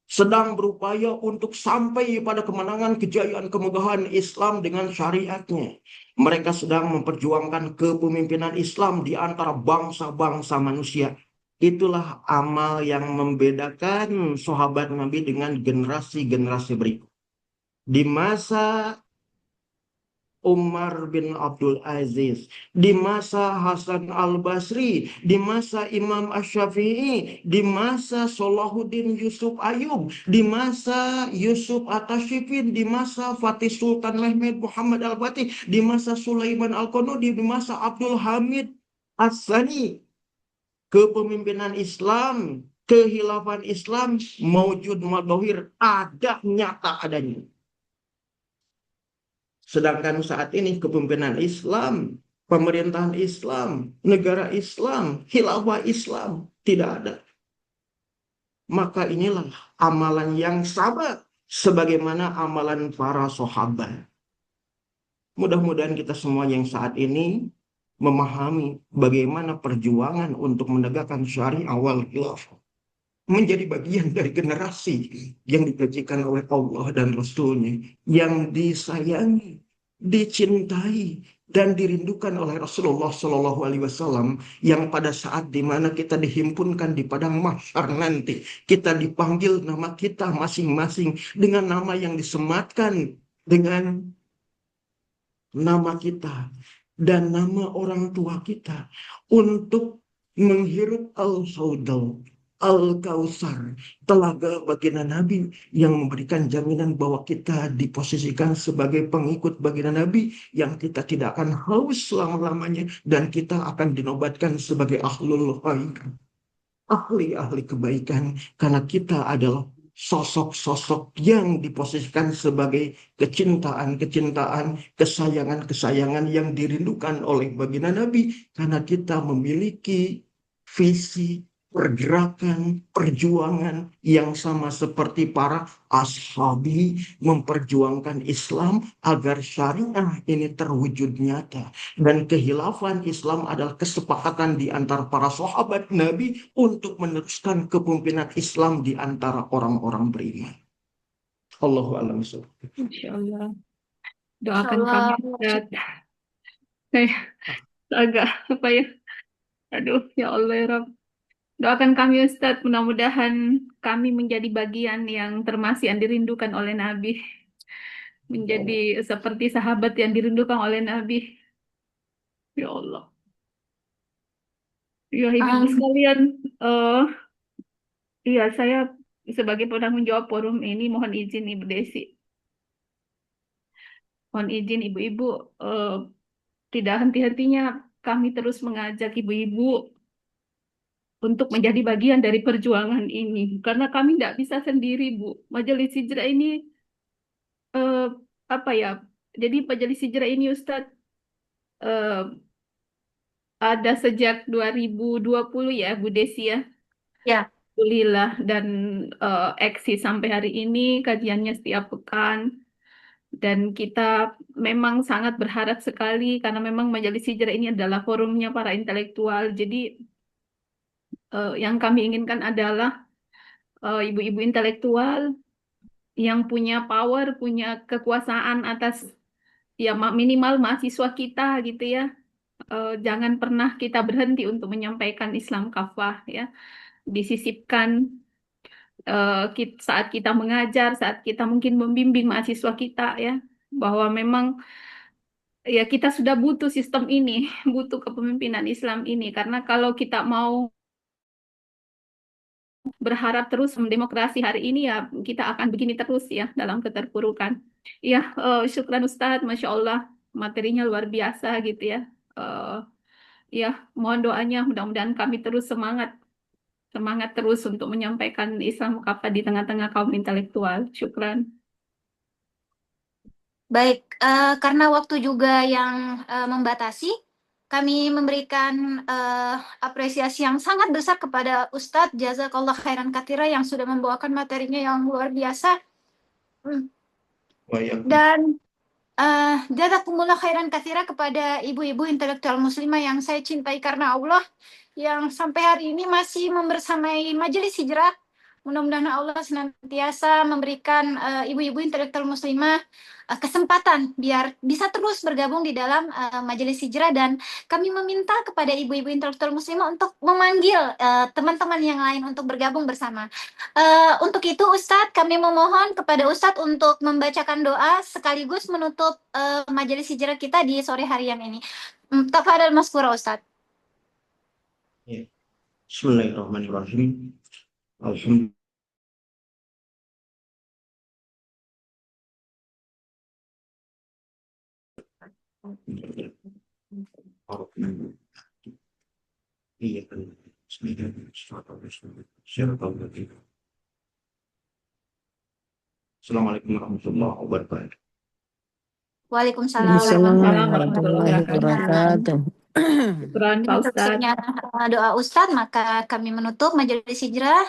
sedang berupaya untuk sampai pada kemenangan, kejayaan, kemegahan Islam dengan syariatnya. Mereka sedang memperjuangkan kepemimpinan Islam di antara bangsa-bangsa manusia. Itulah amal yang membedakan sahabat Nabi dengan generasi-generasi berikut. Di masa Umar bin Abdul Aziz, di masa Hasan Al-Basri, di masa Imam Asy-Syafi'i, di masa Salahuddin Yusuf Ayub, di masa Yusuf At-Tasyfin, di masa Fatih Sultan Mehmed Muhammad Al-Fatih, di masa Sulaiman Al-Qanudi, di masa Abdul Hamid As-Sani, kepemimpinan Islam, kehilafan Islam maujud madhahir, ada, nyata adanya. Sedangkan saat ini kepemimpinan Islam, pemerintahan Islam, negara Islam, khilafah Islam tidak ada. Maka inilah amalan yang sama sebagaimana amalan para sahabat. Mudah-mudahan kita semua yang saat ini memahami bagaimana perjuangan untuk menegakkan syariah wal khilafah menjadi bagian dari generasi yang dijanjikan oleh Allah dan Rasul-Nya, yang disayangi, dicintai, dan dirindukan oleh Rasulullah Shallallahu Alaihi Wasallam, yang pada saat dimana kita dihimpunkan di padang mahsyar nanti, kita dipanggil nama kita masing-masing dengan nama yang disematkan dengan nama kita dan nama orang tua kita untuk menghirup al-haudal, Al-Kautsar, telaga baginda Nabi yang memberikan jaminan bahwa kita diposisikan sebagai pengikut baginda Nabi, yang kita tidak akan haus selama-lamanya, dan kita akan dinobatkan sebagai ahlul khair, ahli-ahli kebaikan, karena kita adalah sosok-sosok yang diposisikan sebagai kecintaan-kecintaan, kesayangan-kesayangan yang dirindukan oleh baginda Nabi, karena kita memiliki visi, pergerakan, perjuangan yang sama seperti para ashabi memperjuangkan Islam agar syariah ini terwujud nyata. Dan kehilafan Islam adalah kesepakatan di antara para sahabat Nabi untuk meneruskan kepemimpinan Islam di antara orang-orang beriman. Allahu a'lam bishawab. Insya Allah. Insya Doakan Allah. kami, Ustaz. Saya agak apa ya? Aduh, ya Allah ya Rabb. Doakan kami Ustaz, mudah-mudahan kami menjadi bagian yang termasuk yang dirindukan oleh Nabi. Menjadi seperti sahabat yang dirindukan oleh Nabi. Ya Allah. Ya ibu-ibu Amin. sekalian, iya saya sebagai penanggung jawab forum ini mohon izin Ibu Desi. Mohon izin ibu-ibu, tidak henti-hentinya kami terus mengajak ibu-ibu untuk menjadi bagian dari perjuangan ini. Karena kami tidak bisa sendiri, Bu. Majelis Hijrah ini, apa ya, jadi Majelis Hijrah ini Ustadz, ada sejak 2020 ya, Bu Desi ya. Ya. Alhamdulillah, dan eksis sampai hari ini, kajiannya setiap pekan. Dan kita memang sangat berharap sekali, karena memang Majelis Hijrah ini adalah forumnya para intelektual. Jadi yang kami inginkan adalah ibu-ibu intelektual yang punya power, punya kekuasaan atas ya minimal mahasiswa kita gitu ya. Jangan pernah kita berhenti untuk menyampaikan Islam kafah ya. Disisipkan saat kita mengajar, saat kita mungkin membimbing mahasiswa kita ya, bahwa memang ya kita sudah butuh sistem ini, butuh kepemimpinan Islam ini, karena kalau kita mau berharap terus demokrasi hari ini ya kita akan begini terus ya dalam keterpurukan. Ya, syukran Ustadz, Masya Allah materinya luar biasa gitu ya. Ya, mohon doanya mudah-mudahan kami terus semangat terus untuk menyampaikan Islam kafah di tengah-tengah kaum intelektual. Syukran. Baik, karena waktu juga yang membatasi, kami memberikan apresiasi yang sangat besar kepada Ustadz Jazakallah khairan katsira yang sudah membawakan materinya yang luar biasa. Dan jazakumullah khairan katsira kepada ibu-ibu intelektual muslimah yang saya cintai karena Allah, yang sampai hari ini masih membersamai Majelis Hijrah. Mudah-mudahan Allah senantiasa memberikan ibu-ibu intelektual muslimah kesempatan biar bisa terus bergabung di dalam Majelis Hijrah, dan kami meminta kepada ibu-ibu intelektual muslimah untuk memanggil teman-teman yang lain untuk bergabung bersama. Untuk itu Ustadz, kami memohon kepada Ustadz untuk membacakan doa sekaligus menutup Majelis Hijrah kita di sore harian ini. Tafadhal maskura Ustadz. Bismillahirrahmanirrahim. Alhamdulillah. Assalamualaikum warahmatullahi wabarakatuh. Waalaikumsalam warahmatullahi wabarakatuh. Syukran Pak Ustadz. Doa Ustadz, maka kami menutup Majelis Hijrah.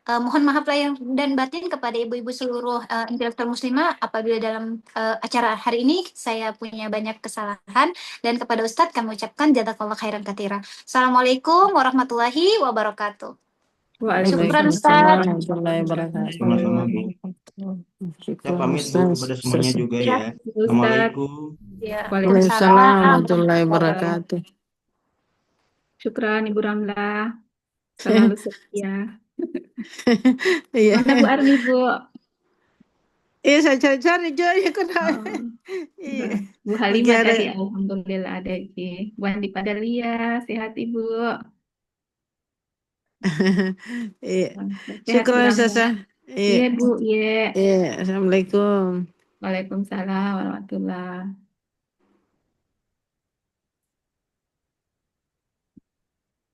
Mohon maaf lahir dan batin kepada ibu-ibu seluruh intelektual muslimah apabila dalam acara hari ini saya punya banyak kesalahan, dan kepada Ustadz kami ucapkan jazakallah khairan katsira. Assalamualaikum warahmatullahi wabarakatuh. Syukran Ustadz. Warahmatullahi wabarakatuh. Sama-sama Bu. Saya pamit Bu kepada semuanya juga ya. Assalamualaikum. Waalaikumsalam warahmatullahi wabarakatuh. Syukran Ibu Ramla. Selalu setia. Iya. Mana Bu Arni, Bu? Iya, saya cari-cari ya kan. Iya. Bu Halimah tadi alhamdulillah ada di. Bu Andi Padalia, sehat Ibu. Iya. Syukur Sasa. Iya Bu, iya. Iya, assalamualaikum. Waalaikumsalam warahmatullahi.